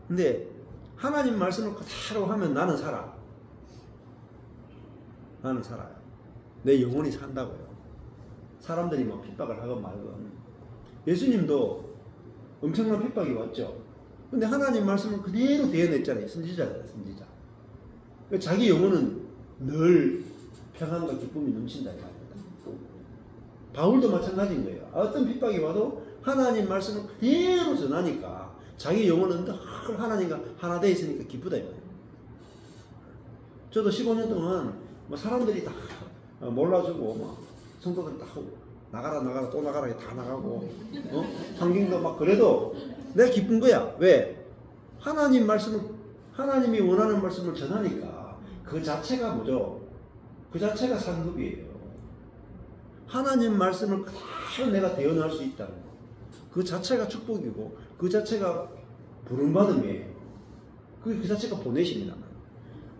근데 하나님 말씀을 그대로 하면 나는 살아. 나는 살아요. 내 영혼이 산다고요. 사람들이 뭐 핍박을 하건 말건. 예수님도 엄청난 핍박이 왔죠. 근데 하나님 말씀을 그대로 대해냈잖아요. 선지자잖아요. 선지자. 자기 영혼은 늘 평안과 기쁨이 넘친다 이 말입니다. 바울도 마찬가지인 거예요. 어떤 핍박이 와도 하나님 말씀을 그대로 전하니까 자기 영혼은 늘 하나님과 하나 되어 있으니까 기쁘다 이 말이에요. 저도 15년 동안 뭐 사람들이 다 몰라주고 막 성도들 다 나가라 또 나가라 다 나가고 환경도 막 그래도 내가 기쁜 거야. 왜? 하나님이 원하는 말씀을 전하니까 그 자체가 뭐죠? 그 자체가 상급이에요. 하나님 말씀을 그대로 내가 대언할 수 있다는 거. 그 자체가 축복이고 그 자체가 부름받음이에요. 그 자체가 보내심이란 말이에요.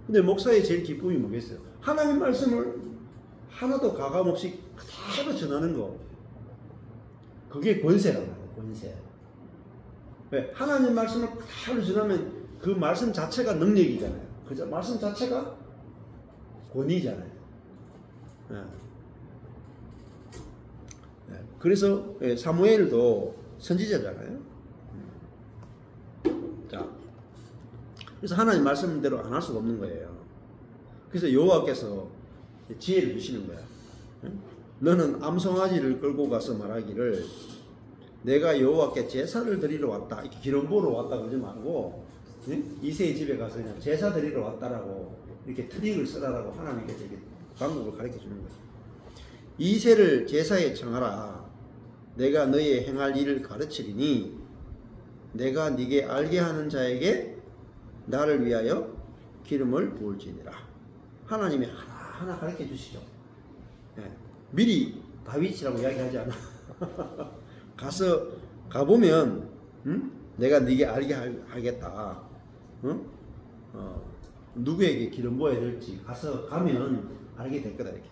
근데 목사의 제일 기쁨이 뭐겠어요? 하나님 말씀을 하나도 가감없이 그대로 전하는 거. 그게 권세란 말이에요. 권세. 왜? 하나님 말씀을 그대로 전하면 그 말씀 자체가 능력이잖아요. 그 말씀 자체가 권위잖아요. 네. 네. 그래서 사무엘도 선지자잖아요. 자, 그래서 하나님 말씀대로 안 할 수가 없는 거예요. 그래서 여호와께서 지혜를 주시는 거야. 너는 암송아지를 끌고 가서 말하기를 내가 여호와께 제사를 드리러 왔다. 이렇게 기름 부으러 왔다 그러지 말고 이새의 집에 가서 그냥 제사 드리러 왔다라고 이렇게 트릭을 쓰라라고 하나님께서 이렇게 방법을 가르쳐 주는 거예요. 이새를 제사에 청하라. 내가 너의 행할 일을 가르치리니 내가 네게 알게 하는 자에게 나를 위하여 기름을 부을지니라. 하나님이 하나하나 가르쳐 주시죠. 네. 미리 다윗이라고 이야기하지 않아. 가보면 내가 네게 알게 하겠다. 누구에게 기름 부어야 될지 가면 알게 될 거다 이렇게.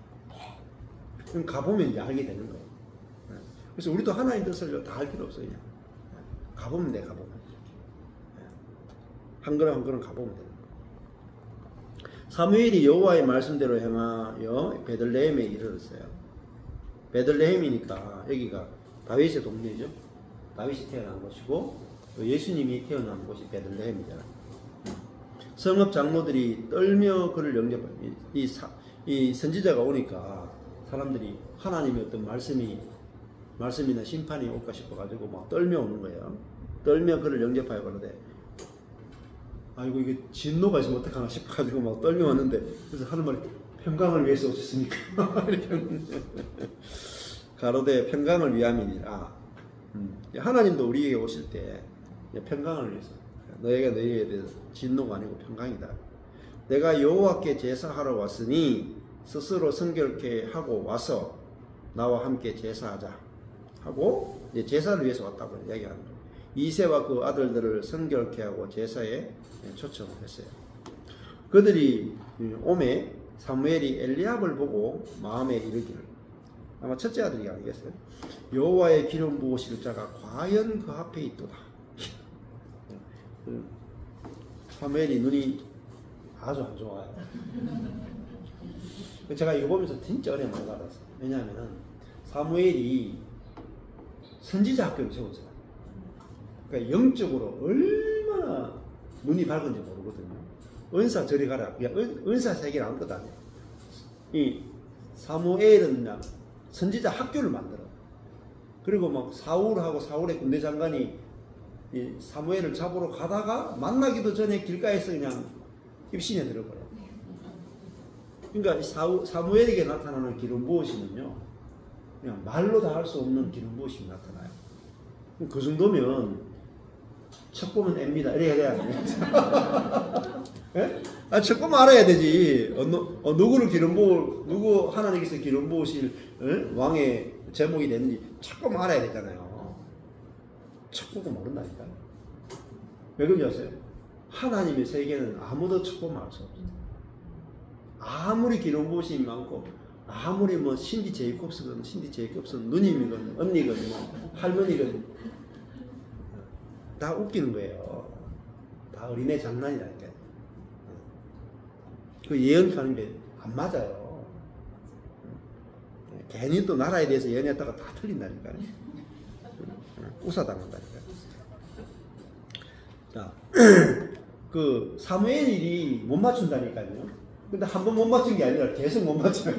그럼 가보면 이제 알게 되는 거예요. 네. 그래서 우리도 하나님 뜻을 다 할 필요 없어요. 그냥. 가보면 돼, 가보면. 네. 한 걸음 한 걸음 가보면 돼요. 사무엘이 여호와의 말씀대로 행하여 베들레헴에 이르렀어요. 베들레헴이니까 여기가 다윗의 동네죠. 다윗이 태어난 곳이고 예수님이 태어난 곳이 베들레헴이잖아요. 성읍 장로들이 떨며 그를 영접해요. 이 선지자가 오니까 사람들이 하나님의 어떤 말씀이나 심판이 올까 싶어가지고 막 떨며 오는 거예요. 떨며 그를 영접하여 그러되 아이고 이게 진노가 있으면 어떡하나 싶어가지고 막 떨려왔는데 그래서 하는 말이 평강을 위해서 오셨습니까? 가로되 평강을 위함이니라. 하나님도 우리에게 오실 때 평강을 위해서 너희에 대해서 진노가 아니고 평강이다. 내가 여호와께 제사하러 왔으니 스스로 성결케 하고 와서 나와 함께 제사하자 하고 이제 제사를 위해서 왔다고 이야기하는 거예요. 이새와 그 아들들을 성결케 하고 제사에 초청을 했어요. 그들이 오매 사무엘이 엘리압을 보고 마음에 이르기를 아마 첫째 아들이 아니겠어요? 여호와의 기름 부으실 자가 과연 그 앞에 있도다. 사무엘이 눈이 아주 안 좋아요. 제가 이거 보면서 진짜 은혜 많이 받았어요. 왜냐하면 사무엘이 선지자 학교를 세웠어요. 그러니까 영적으로 얼마나 눈이 밝은지 모르거든요. 은사 저리 가라. 은사 세계는 아무것도 아니에요. 이 사무엘은 그냥 선지자 학교를 만들어. 그리고 막 사울의 군대 장관이 이 사무엘을 잡으러 가다가 만나기도 전에 길가에서 그냥 입신에 들어버려요. 그러니까 사무엘에게 나타나는 기름 부으심은요, 그냥 말로 다 할 수 없는 기름 부으심이 나타나요. 그 정도면 척 보면 앱니다. 이래야 돼요. 예? 척 보면 알아야 되지. 누구 하나님께서 기름 부으실 왕의 제목이 됐는지 척 보면 알아야 되잖아요. 척 보고 모른다니까. 왜 그런지 아세요? 하나님의 세계는 아무도 척 보면 알 수 없어요. 아무리 기름 부으심이 많고 아무리 뭐 신디 제이콥스건 누님이건 언니건 뭐 할머니건 다 웃기는 거예요. 다 어린애 장난이라니까요. 그 예언하는 게 안 맞아요. 괜히 또 나라에 대해서 연애했다가 다 틀린다니까요. 우사당한다니까요. 자, 그 사무엘이 못 맞춘다니까요. 근데 한 번 못 맞춘 게 아니라 계속 못 맞춰요.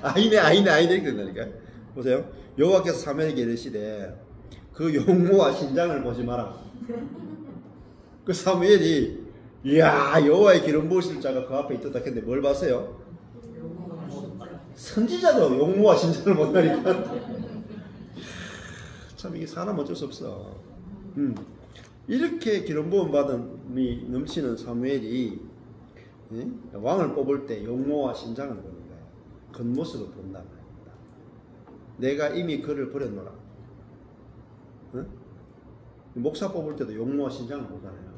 아니네 이렇게 된다니까요. 보세요. 여호와께서 사무엘에게 이르시되 그 용모와 신장을 보지 마라. 그 사무엘이 이야 여호와의 기름 부으실 자가 그 앞에 있었다 했는데 뭘 봤어요? 선지자도 용모와 신장을 본다니까. 참 이게 사람 어쩔 수 없어. 이렇게 기름 부음 받음이 넘치는 사무엘이 왕을 뽑을 때 용모와 신장을 보는 거예요. 겉모습을 본단 말입니다. 내가 이미 그를 버렸노라. 응? 목사 뽑을 때도 용모와 신장을 보잖아요.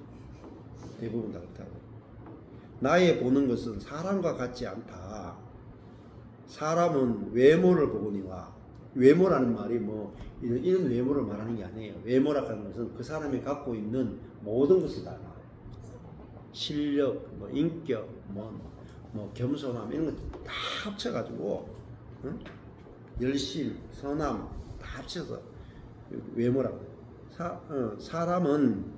대부분 다 그렇다고. 나의 보는 것은 사람과 같지 않다. 사람은 외모를 보거니와, 외모라는 말이 뭐 이런 외모를 말하는 게 아니에요. 외모라고 하는 것은 그 사람이 갖고 있는 모든 것을 다 나와요. 실력, 뭐 인격, 뭐 겸손함 이런 것 다 합쳐가지고 응? 열심, 선함 다 합쳐서 외모라고. 사람은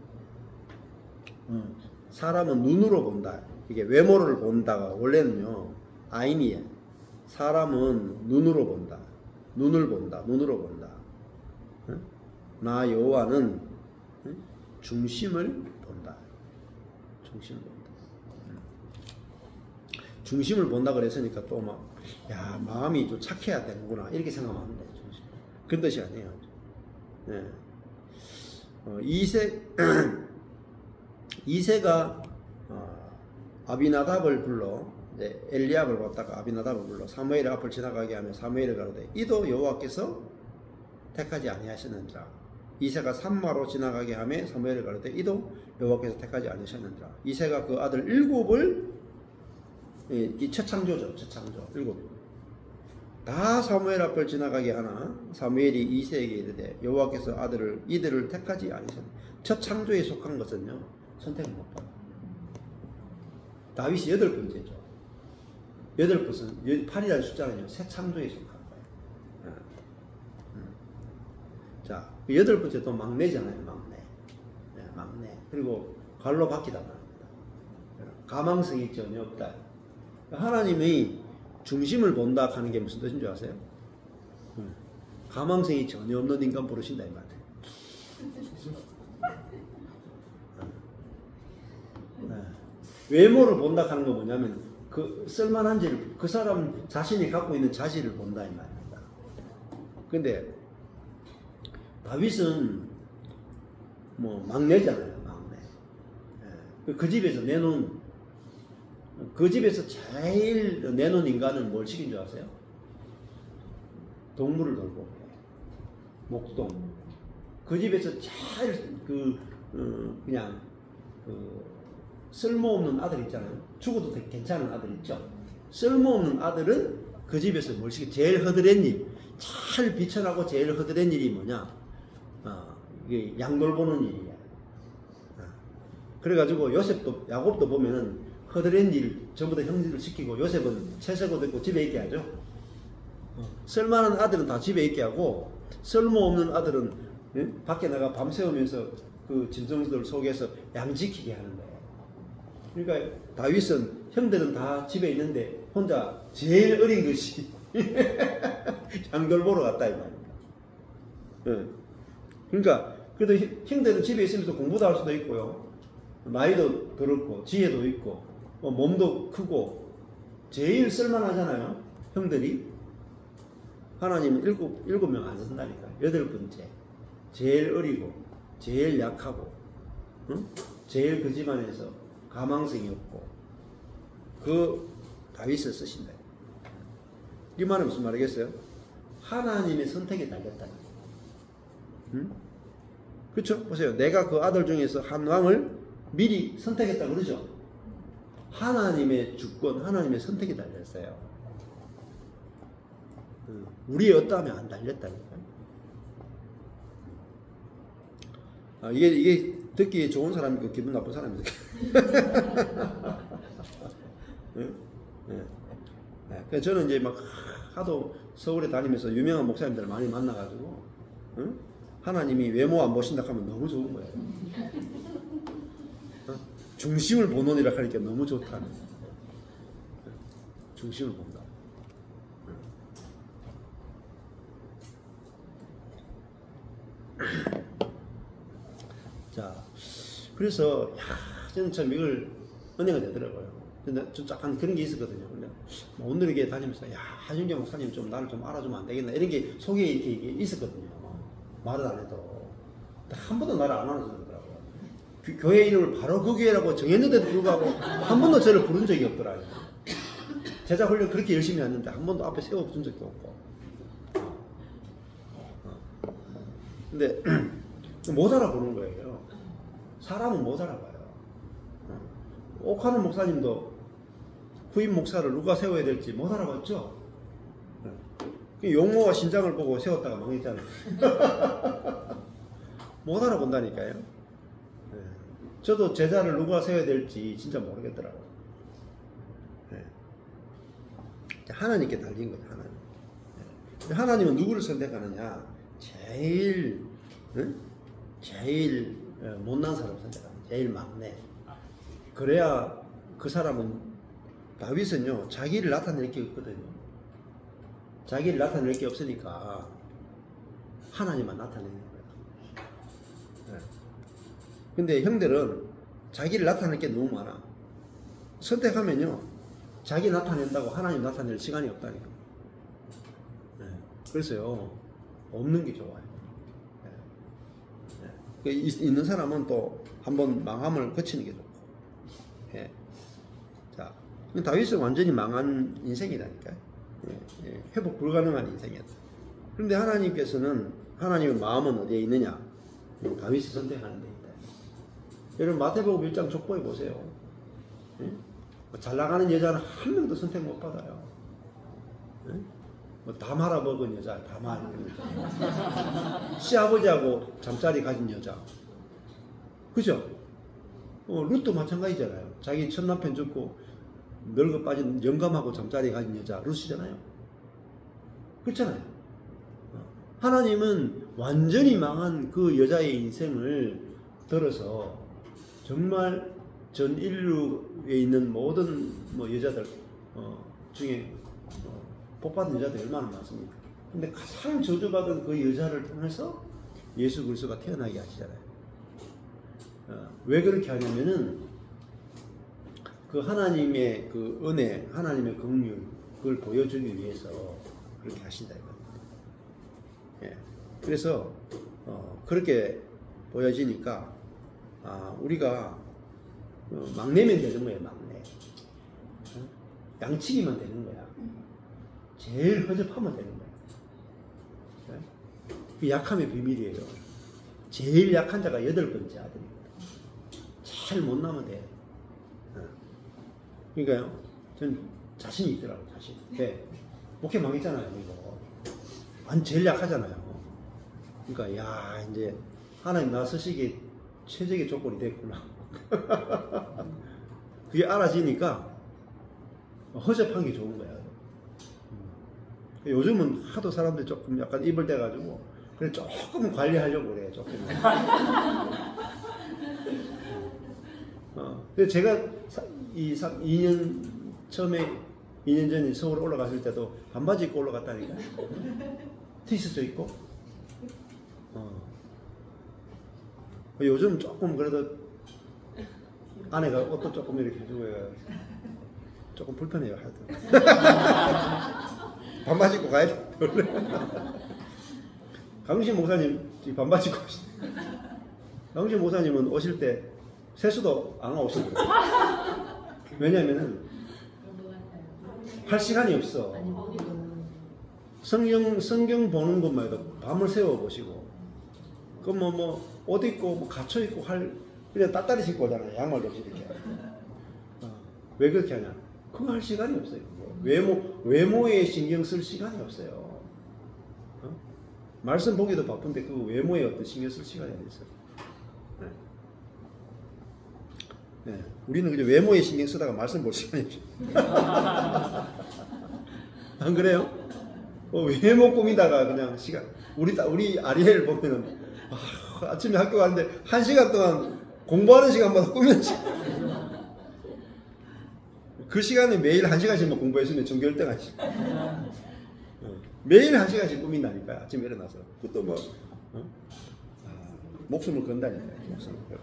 눈으로 본다. 이게 외모를 본다가 원래는요 아인이에요. 사람은 눈으로 본다. 눈을 본다. 눈으로 본다. 응? 나 여호와는 응? 중심을 본다. 중심을 본다. 중심을 본다 그랬으니까 또 막 야 마음이 좀 착해야 되는구나 이렇게 생각하면 안 돼. 중심. 그런 뜻이 아니에요. 네. 이새가 아비나답을 불러 엘리압을 봤다가 아비나답을 불러 사무엘의 앞을 지나가게 하며 사무엘을 가로되 이도 여호와께서 택하지 아니하셨느니라. 이새가 산마로 지나가게 하며 사무엘을 가로되 이도 여호와께서 택하지 아니하셨느니라. 이새가 그 아들 일곱을 이 최창조죠. 최창조 일곱 다 사무엘 앞을 지나가게 하나 사무엘이 이새에게 이르되 여호와께서 이들을 택하지 아니하셨느니라. 최창조에 속한 것은요 선택을 못 받아. 다윗이 8번째죠. 8번은 8이라는 숫자는요 새 창조에 속한 거예요. 자, 8번째 또 막내잖아요. 막내. 그리고 갈로 바뀌다 말입니다. 가망성이 전혀 없다. 하나님이 중심을 본다 하는 게 무슨 뜻인 줄 아세요? 가망성이 전혀 없는 인간 부르신다 이 말이에요. 외모를 본다 하는 건 뭐냐면 그 쓸만한지를 그 사람 자신이 갖고 있는 자질을 본다 이 말입니다. 근데 다윗은 뭐 막내잖아요. 막내. 그 집에서 내놓은 그 집에서 제일 내놓은 인간은 뭘 시킨 줄 아세요? 동물을 돌보고 목동. 그 집에서 제일 그냥 쓸모없는 아들 있잖아요. 죽어도 괜찮은 아들 있죠. 쓸모없는 아들은 그 집에서 뭘 시켜? 제일 허드렛 일, 잘 비천하고 제일 허드렛 일이 뭐냐? 이게 양돌보는 일이야. 그래가지고 야곱도 보면은 허드렛 일 전부 다 형제를 시키고 요셉은 채색옷 입고 집에 있게 하죠. 쓸만한 아들은 다 집에 있게 하고 쓸모없는 아들은 밖에 나가 밤새우면서 그 짐승들 속에서 양 지키게 하는 거예요. 그러니까 다윗은 형들은 다 집에 있는데 혼자 제일 어린 것이 양돌 보러 갔다 이 말입니다. 그러니까 그래도 형들은 집에 있으면서 공부도 할 수도 있고요. 나이도 들었고 지혜도 있고 몸도 크고 제일 쓸만하잖아요. 형들이. 하나님은 일곱 명 안 쓴다니까. 8번째 제일 어리고 제일 약하고 제일 그 집안에서 가망성이 없고 그 다윗을 쓰신다. 이 말은 무슨 말이겠어요? 하나님의 선택에 달렸다. 그렇죠? 보세요. 내가 그 아들 중에서 한 왕을 미리 선택했다 그러죠? 하나님의 주권, 하나님의 선택에 달렸어요. 우리의 어떠하면 안 달렸다니까요. 이게 듣기 좋은 사람이고 기분 나쁜 사람이고. 네. 그래서 저는 이제 막 하도 서울에 다니면서 유명한 목사님들을 많이 만나가지고, 응? 하나님이 외모 안 보신다 하면 너무 좋은 거예요. 중심을 보노니라 하니까 너무 좋다는. 중심을 본다. 자, 그래서 저는 참 이걸 은혜가 되더라고요. 근데 좀 약간 그런 게 있었거든요. 근데 오늘 이렇게 다니면서 하준경 목사님 좀 나를 좀 알아주면 안 되겠나 이런 게 속에 이렇게 있었거든요. 말을 안 해도 한 번도 나를 안 알아주더라고요. 교회 이름을 바로 그 교회라고 정했는데도 불구하고 한 번도 저를 부른 적이 없더라고요. 제자 훈련 그렇게 열심히 했는데 한 번도 앞에 세워준 적이 없고. 근데 못 알아보는 거예요. 사람은 못 알아봐요. 옥하는 목사님도 후임 목사를 누가 세워야 될지 못 알아봤죠. 용모와 신장을 보고 세웠다가 망했잖아요. 못 알아본다니까요. 저도 제자를 누가 세워야 될지 진짜 모르겠더라고요. 하나님께 달린 거죠. 하나님은 누구를 선택하느냐? 제일 못난 사람을 선택합니다. 제일 막내. 그래야 그 사람은, 다윗은요 자기를 나타낼 게 없거든요. 자기를 나타낼 게 없으니까 하나님만 나타내는 거예요. 근데 형들은 자기를 나타낼 게 너무 많아. 선택하면요 자기 나타낸다고 하나님 나타낼 시간이 없다니까. 그래서요 없는 게 좋아요. 있는 사람은 또 한번 망함을 거치는 게 좋고. 자, 다윗은 완전히 망한 인생이라니까요. 회복 불가능한 인생이었다. 그런데 하나님께서는, 하나님의 마음은 어디에 있느냐? 다윗을 선택하는 데 있다. 여러분 마태복음 1장 족보에 보세요. 잘 나가는 여자는 한 명도 선택 못 받아요. 다 말아먹은 여자, 다 말아먹은 여자. 시아버지하고 잠자리 가진 여자. 그죠? 룻도 마찬가지잖아요. 자기 첫 남편 죽고 늙어 빠진 영감하고 잠자리 가진 여자, 룻이잖아요. 그렇잖아요. 하나님은 완전히 망한 그 여자의 인생을 들어서 정말 전 인류에 있는 모든 여자들 중에 복받은 여자들이 얼마나 많습니까? 근데 가장 저주받은 그 여자를 통해서 예수 그리스도가 태어나게 하시잖아요. 왜 그렇게 하냐면은 그 하나님의 그 은혜, 하나님의 긍휼, 그걸 보여주기 위해서 그렇게 하신다 이겁니다. 그래서 그렇게 보여지니까 우리가 막내면 되는 거예요. 막내. 양치기만 되는 거야. 제일 허접하면 되는 거야. 그 약함의 비밀이에요. 제일 약한 자가 8번째 아들입니다. 잘 못 나면 돼. 그러니까요, 전 자신이 있더라고요, 자신. 목회 망했잖아요, 이거. 제일 약하잖아요. 그러니까, 야, 이제, 하나님 나 쓰시기에 최적의 조건이 됐구나. 그게 알아지니까, 허접한 게 좋은 거야. 요즘은 하도 사람들이 조금 약간 입을 대가지고, 그래, 조금 관리하려고 그래, 조금. 근데 제가 2년 전에 서울 올라갔을 때도 반바지 입고 올라갔다니까. 티셔츠 입고. 요즘 조금 그래도 아내가 옷도 조금 이렇게 해주고 조금 불편해요, 하여튼. 반바지 입고 가야 돼, 원래. 강신 목사님 반바지 입고 오시네. 강신 목사님은 오실 때 세수도 안 하고 오시더라고요. 왜냐면은 할 시간이 없어. 성경 보는 것만 해도 밤을 새워 보시고, 그럼 옷 입고 갇혀 입고 그냥 따따리 신고 오잖아요. 양말도 없이 이렇게. 왜 그렇게 하냐? 그거 할 시간이 없어요. 외모에 신경 쓸 시간이 없어요. 말씀 보기도 바쁜데 그 외모에 어떤 신경 쓸 시간이 어딨어요. 우리는 그냥 외모에 신경 쓰다가 말씀 볼 시간이 없어요. 안 그래요? 왜 못 꾸미다가 그냥 시간 우리 아리엘 보면은 아침에 학교 가는데 1시간 동안 공부하는 시간마다 꾸미는 시간. 그 시간에 매일 1시간씩만 공부했으면 전교 1등 하지. 매일 1시간씩 꾸민다니까요. 아침에 일어나서. 그것도 뭐 목숨을 건다니까요. 목숨을 건.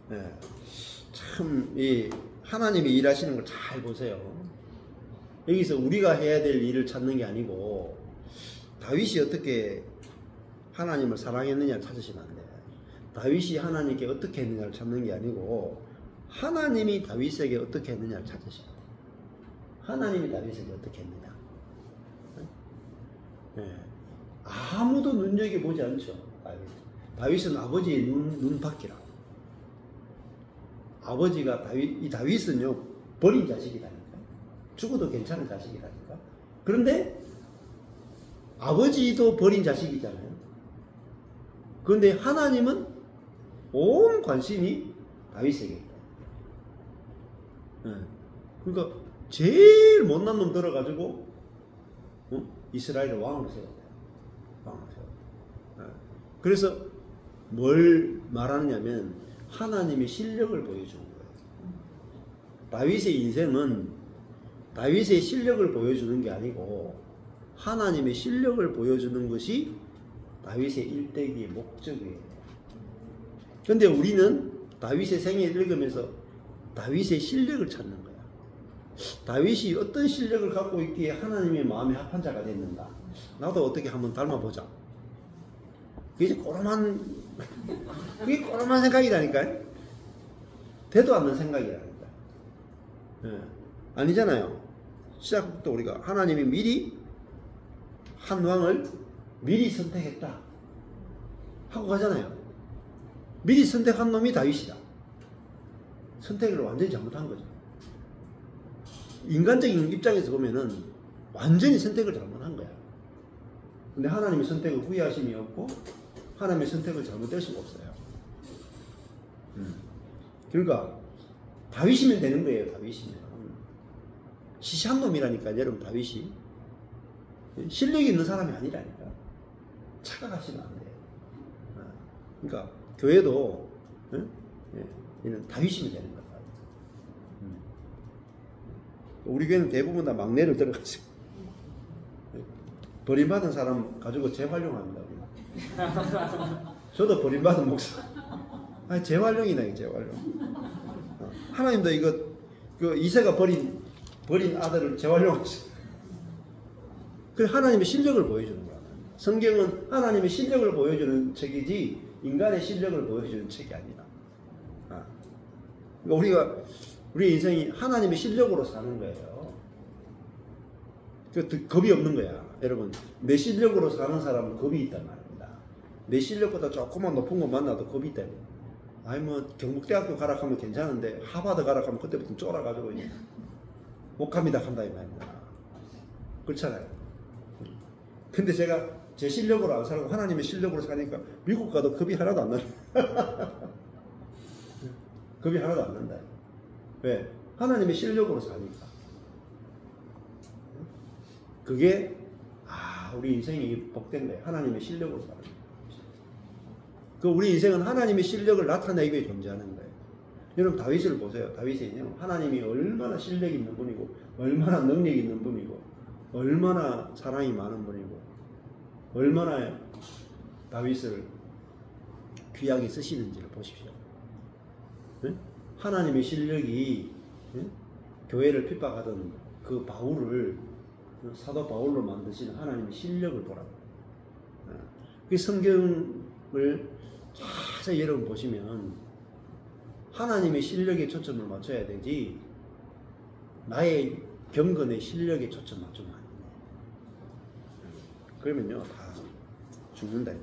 네. 참 이 하나님이 일하시는 걸 잘 보세요. 여기서 우리가 해야 될 일을 찾는 게 아니고 다윗이 어떻게 하나님을 사랑했느냐를 찾으시면 안 돼요. 다윗이 하나님께 어떻게 했느냐를 찾는 게 아니고 하나님이 다윗에게 어떻게 했느냐를 찾으셔야 돼요. 하나님이 다윗에게 어떻게 했느냐. 네. 아무도 눈여겨보지 않죠. 다윗은 아버지의 눈밖이라. 아버지가 이 다윗은요 버린 자식이라니까. 죽어도 괜찮은 자식이라니까. 그런데 아버지도 버린 자식이잖아요. 그런데 하나님은 온 관심이 다윗에게 있다. 그러니까 제일 못난 놈 들어가지고 이스라엘의 왕을 세웠다. 왕을 세웠다. 그래서 뭘 말하느냐면 하나님의 실력을 보여주는 거예요. 다윗의 인생은 다윗의 실력을 보여주는 게 아니고 하나님의 실력을 보여주는 것이 다윗의 일대기의 목적이에요. 그런데 우리는 다윗의 생애를 읽으면서 다윗의 실력을 찾는 거야. 다윗이 어떤 실력을 갖고 있기에 하나님의 마음에 합한 자가 됐는가. 나도 어떻게 한번 닮아보자. 그게 꼬름한 생각이라니까요. 되도 않는 생각이라니까요. 네. 아니잖아요. 시작부터 우리가 하나님이 미리 한 왕을 미리 선택했다 하고 가잖아요. 미리 선택한 놈이 다윗이다. 선택을 완전히 잘못한 거죠. 인간적인 입장에서 보면은 완전히 선택을 잘못한 거야. 근데 하나님의 선택을 후회하심이 없고 하나님의 선택을 잘못될 수가 없어요. 그러니까 다윗이면 되는 거예요. 다윗이면 시시한 놈이라니까. 여러분 다윗이 실력이 있는 사람이 아니라니까. 착각하시면 안 돼요. 그러니까 교회도 얘는 다윗이면 되는 거다. 우리 교회는 대부분 다 막내를 들어가지고 버림받은 사람 가지고 재활용합니다. 저도 버림받은 목사. 재활용이다. 재활용. 하나님도 이거 이새가 버린 아들을 재활용하시고. 그 하나님의 실력을 보여주는 거야. 성경은 하나님의 실력을 보여주는 책이지 인간의 실력을 보여주는 책이 아니다. 그러니까 우리 인생이 하나님의 실력으로 사는 거예요. 겁이 없는 거야. 여러분, 내 실력으로 사는 사람은 겁이 있단 말입니다. 내 실력보다 조금만 높은 거 만나도 겁이 있다. 아니 뭐 경북대학교 가라 하면 괜찮은데 하버드 가라 하면 그때부터 쫄아가지고 이제 못 갑니다 한다 이 말입니다. 그렇잖아요. 근데 제가 제 실력으로 안 살고 하나님의 실력으로 사니까 미국 가도 겁이 하나도 안 난다. 겁이 하나도 안 난다. 왜? 하나님의 실력으로 사니까. 그게 우리 인생이 복된 거예요. 하나님의 실력으로 사는 거예요. 우리 인생은 하나님의 실력을 나타내기 위해 존재하는 거예요. 여러분 다윗을 보세요. 다윗의 인생은 하나님이 얼마나 실력이 있는 분이고 얼마나 능력이 있는 분이고 얼마나 사랑이 많은 분이고 얼마나 다윗을 귀하게 쓰시는지를 보십시오. 네? 하나님의 실력이 교회를 핍박하던 그 바울을 사도 바울로 만드시는 하나님의 실력을 보라고. 그 성경을 자세히 여러분 보시면 하나님의 실력에 초점을 맞춰야 되지 나의 경건의 실력에 초점 맞추면 안 돼. 그러면요 다 죽는다.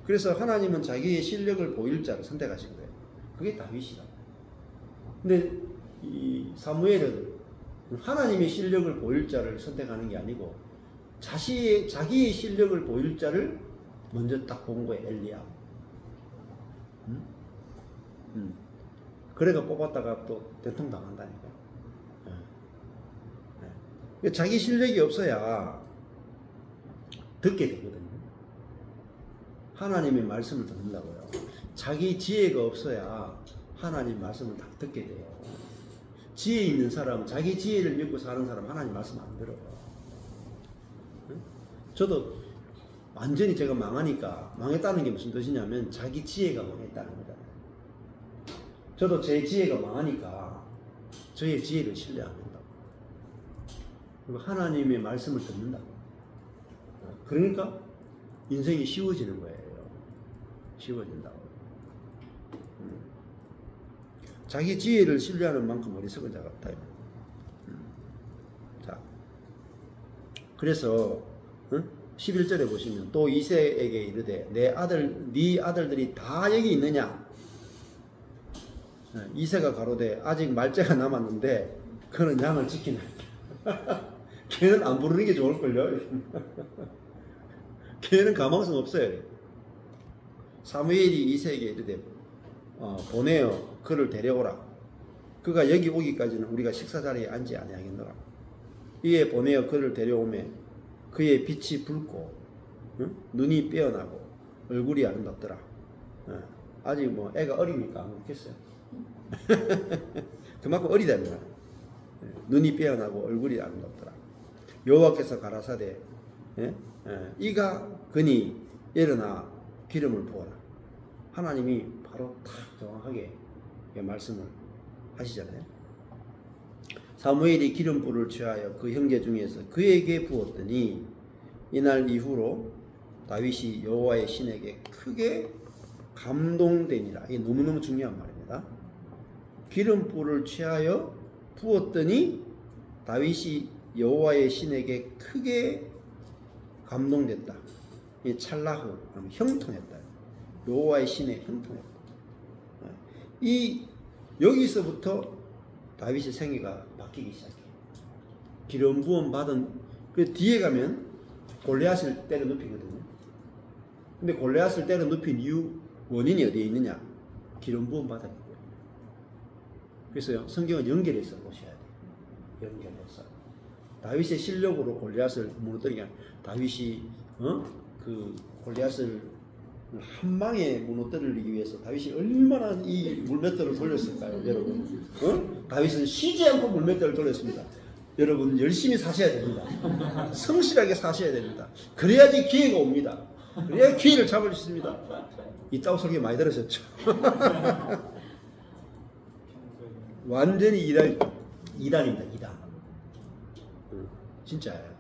그래서 하나님은 자기의 실력을 보일 자를 선택하신 거예요. 그게 다윗이다. 근데 이 사무엘은 하나님의 실력을 보일 자를 선택하는 게 아니고 자기의 실력을 보일 자를 먼저 딱 본 거예요. 엘리야. 그래가 뽑았다가 또 대통 당한다니까. 자기 실력이 없어야 듣게 되거든요. 하나님의 말씀을 듣는다고요. 자기 지혜가 없어야 하나님 말씀을 다 듣게 돼요. 지혜 있는 사람, 자기 지혜를 믿고 사는 사람 하나님 말씀 안 들어요. 저도 완전히 제가 망하니까, 망했다는 게 무슨 뜻이냐면 자기 지혜가 망했다는 거잖아요. 저도 제 지혜가 망하니까 저의 지혜를 신뢰 안 한다고. 그리고 하나님의 말씀을 듣는다고. 그러니까 인생이 쉬워지는 거예요. 쉬워진다고. 자기 지혜를 신뢰하는 만큼 어리석은 자가 없다. 자, 그래서 11절에 보시면 또 이새에게 이르되 네 아들들이 다 여기 있느냐? 이새가 가로되 아직 말째가 남았는데 그는 양을 지키나. 걔는 안 부르는 게 좋을걸요. 걔는 가망성 없어요. 사무엘이 이새에게 이르되 보내어 그를 데려오라. 그가 여기 오기까지는 우리가 식사 자리에 앉지 아니하겠노라. 이에 보내어 그를 데려오매 그의 빛이 붉고 눈이 빼어나고 얼굴이 아름답더라. 아직 뭐 애가 어리니까 안 그렇겠어요. 그만큼 어리다는 거야. 눈이 빼어나고 얼굴이 아름답더라. 여호와께서 가라사대 이가 그니 일어나 기름을 부어라. 하나님이 바로 딱 정확하게 말씀을 하시잖아요. 사무엘이 기름불을 취하여 그 형제 중에서 그에게 부었더니 이날 이후로 다윗이 여호와의 신에게 크게 감동되니라. 이게 너무너무 중요한 말입니다. 기름불을 취하여 부었더니 다윗이 여호와의 신에게 크게 감동됐다. 이 찰나후 형통했다. 여호와의 신에 형통했다. 이 여기서부터 다윗의 생애가 바뀌기 시작해요. 기름 부음 받은 그 뒤에 가면 골리앗을 때려 눕히거든요. 근데 골리앗을 때려 눕힌 이유 원인이 어디에 있느냐? 기름 부음 받았기 때문에. 그래서 성경은 연결해서 보셔야 돼요. 연결해서 다윗의 실력으로 골리앗을 무너뜨리게 아니라 다윗이 그 골리앗을 한 방에 무너뜨리기 위해서 다윗이 얼마나 이 물맷돌을 돌렸을까요, 여러분? 다윗은 쉬지 않고 물맷돌을 돌렸습니다. 여러분 열심히 사셔야 됩니다. 성실하게 사셔야 됩니다. 그래야지 기회가 옵니다. 그래야 기회를 잡을 수 있습니다. 이따구 소리 많이 들으셨죠? 완전히 이단입니다. 이단. 진짜예요.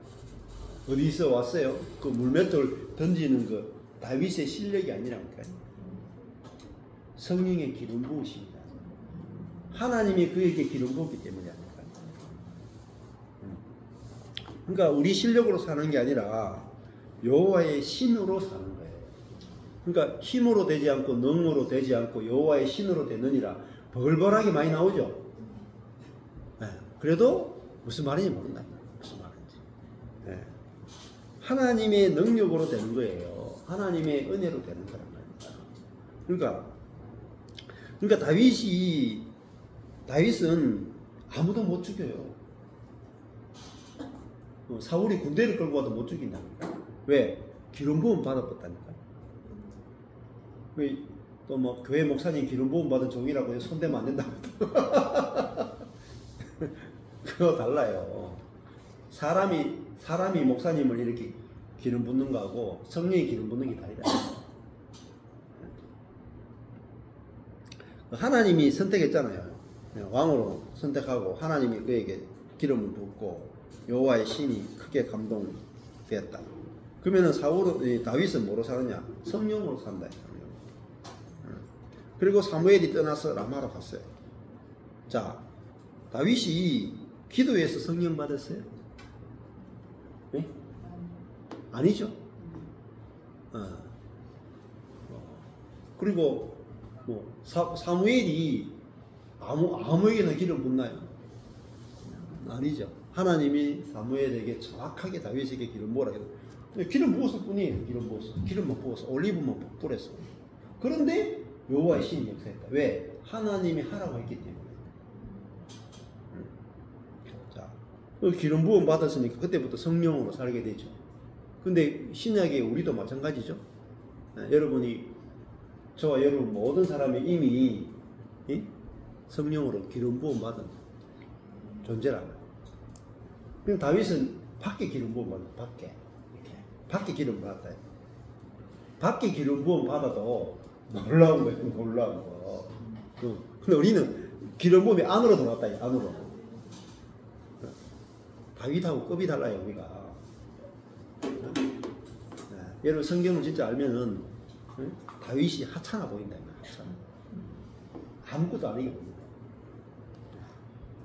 어디서 왔어요? 그 물맷돌 던지는 그 다윗의 실력이 아니라니까요. 성령의 기름 부으십니다. 하나님이 그에게 기름 부었기 때문이 아닐까요? 그러니까 우리 실력으로 사는 게 아니라 여호와의 신으로 사는 거예요. 그러니까 힘으로 되지 않고 능으로 되지 않고 여호와의 신으로 되느니라 벌벌하게 많이 나오죠. 네. 그래도 무슨 말인지 모른다. 무슨 말인지. 네. 하나님의 능력으로 되는 거예요. 하나님의 은혜로 되는 거란 말입니다. 그러니까 다윗은 아무도 못 죽여요. 사울이 군대를 끌고 와도 못 죽인다니까. 왜? 기름 부음 받았다니까. 또 뭐 교회 목사님 기름 부음 받은 종이라고 손대면 안 된다고. 그거 달라요. 사람이 목사님을 이렇게 기름 붓는 거하고 성령이 기름 붓는 게 다르다. 하나님이 선택했잖아요. 왕으로 선택하고 하나님이 그에게 기름을 붓고 여호와의 신이 크게 감동되었다. 그러면은 다윗은 뭐로 사느냐? 성령으로 산다. 그리고 사무엘이 떠나서 라마로 갔어요. 자, 다윗이 기도해서 성령 받았어요? 네? 아니죠. 그리고 뭐 사무엘이 아무에게나 기름 붓나요? 아니죠. 하나님이 사무엘에게 정확하게 다윗에게 기름 부으라 했어요. 기름 부었을 뿐이에요. 기름만 부어서 올리브만 뿌렸어. 그런데 여호와의 신이 역사했다. 왜? 하나님이 하라고 했기 때문에. 자, 기름 부음 받았으니까 그때부터 성령으로 살게 되죠. 근데 신약의 우리도 마찬가지죠. 여러분이 저와 여러분 모든 사람이 이미 성령으로 기름 부음 받은 존재라는 거예요. 그럼 다윗은 밖에 기름 부음 받은 밖에 이렇게 밖에 기름 받았다. 밖에 기름 부음 받아도 놀라운 거예요. 놀라운 거. 근데 우리는 기름 부음이 안으로 들어왔다. 안으로. 다윗하고 급이 달라요. 우리가. 여러분 성경을 진짜 알면은 다윗이 하찮아 보인다. 하찮아. 아무것도 아니게 보인다.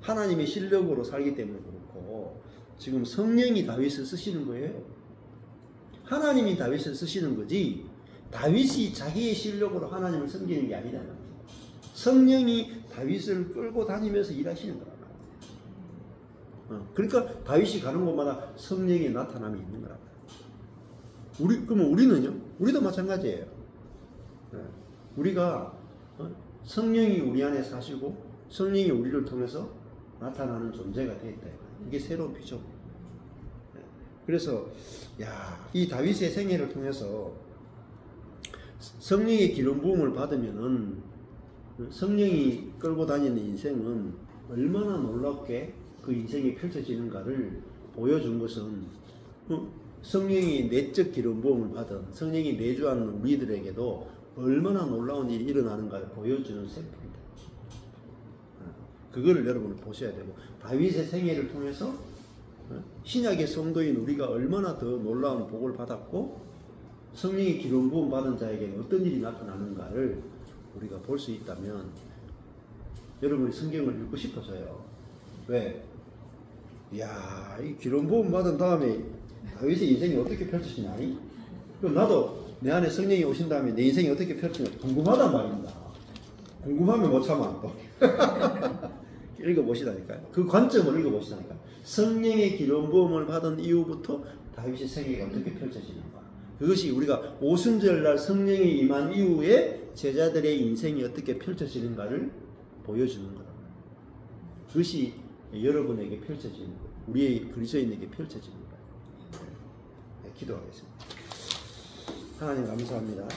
하나님의 실력으로 살기 때문에 그렇고 지금 성령이 다윗을 쓰시는 거예요. 하나님이 다윗을 쓰시는 거지 다윗이 자기의 실력으로 하나님을 섬기는 게 아니잖아요. 성령이 다윗을 끌고 다니면서 일하시는 거란 말이에요. 그러니까 다윗이 가는 곳마다 성령의 나타남이 있는 거란 말이에요. 그러면 우리는요? 우리도 마찬가지예요. 우리가 성령이 우리 안에 사시고 성령이 우리를 통해서 나타나는 존재가 되었다. 이게 새로운 비전. 그래서 이 다윗의 생애를 통해서 성령의 기름 부음을 받으면은 성령이 끌고 다니는 인생은 얼마나 놀랍게 그 인생이 펼쳐지는가를 보여준 것은 성령이 내적 기름 부음을 받은 성령이 내주하는 우리들에게도 얼마나 놀라운 일이 일어나는가를 보여주는 샘플입니다. 그거를 여러분은 보셔야 되고 다윗의 생애를 통해서 신약의 성도인 우리가 얼마나 더 놀라운 복을 받았고 성령의 기름 부음 받은 자에게 어떤 일이 나타나는가를 우리가 볼 수 있다면 여러분이 성경을 읽고 싶어져요. 왜? 이 기름 부음 받은 다음에 다윗의 인생이 어떻게 펼쳐지냐니? 그럼 나도 내 안에 성령이 오신 다음에 내 인생이 어떻게 펼쳐지냐 궁금하단 말입니다. 궁금하면 못 참아 또. 읽어보시다니까요. 그 관점을 읽어보시다니까요. 성령의 기름 부음을 받은 이후부터 다윗의 생애가 어떻게 펼쳐지는가. 그것이 우리가 오순절날 성령이 임한 이후에 제자들의 인생이 어떻게 펼쳐지는가를 보여주는 거다. 그것이 여러분에게 펼쳐지는 거예요. 우리의 그리스도인에게 펼쳐지는 거예요. 네, 기도하겠습니다. 하나님 감사합니다.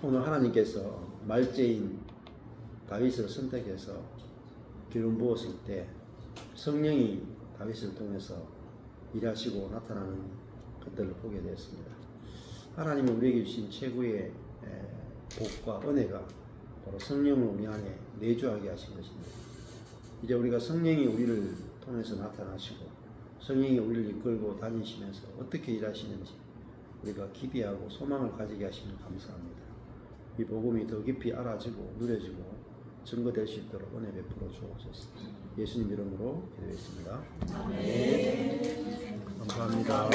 오늘 하나님께서 말제인 다윗을 선택해서 기름 부었을 때 성령이 다윗을 통해서 일하시고 나타나는 것들을 보게 되었습니다. 하나님이 우리에게 주신 최고의 복과 은혜가 바로 성령을 우리 안에 내주하게 하신 것입니다. 이제 우리가 성령이 우리를 통해서 나타나시고 성령이 우리를 이끌고 다니시면서 어떻게 일하시는지 우리가 기대하고 소망을 가지게 하시면 감사합니다. 이 복음이 더 깊이 알아지고 누려지고 증거될 수 있도록 은혜 베풀어 주옵소서. 예수님 이름으로 기도했습니다. 아멘. 감사합니다.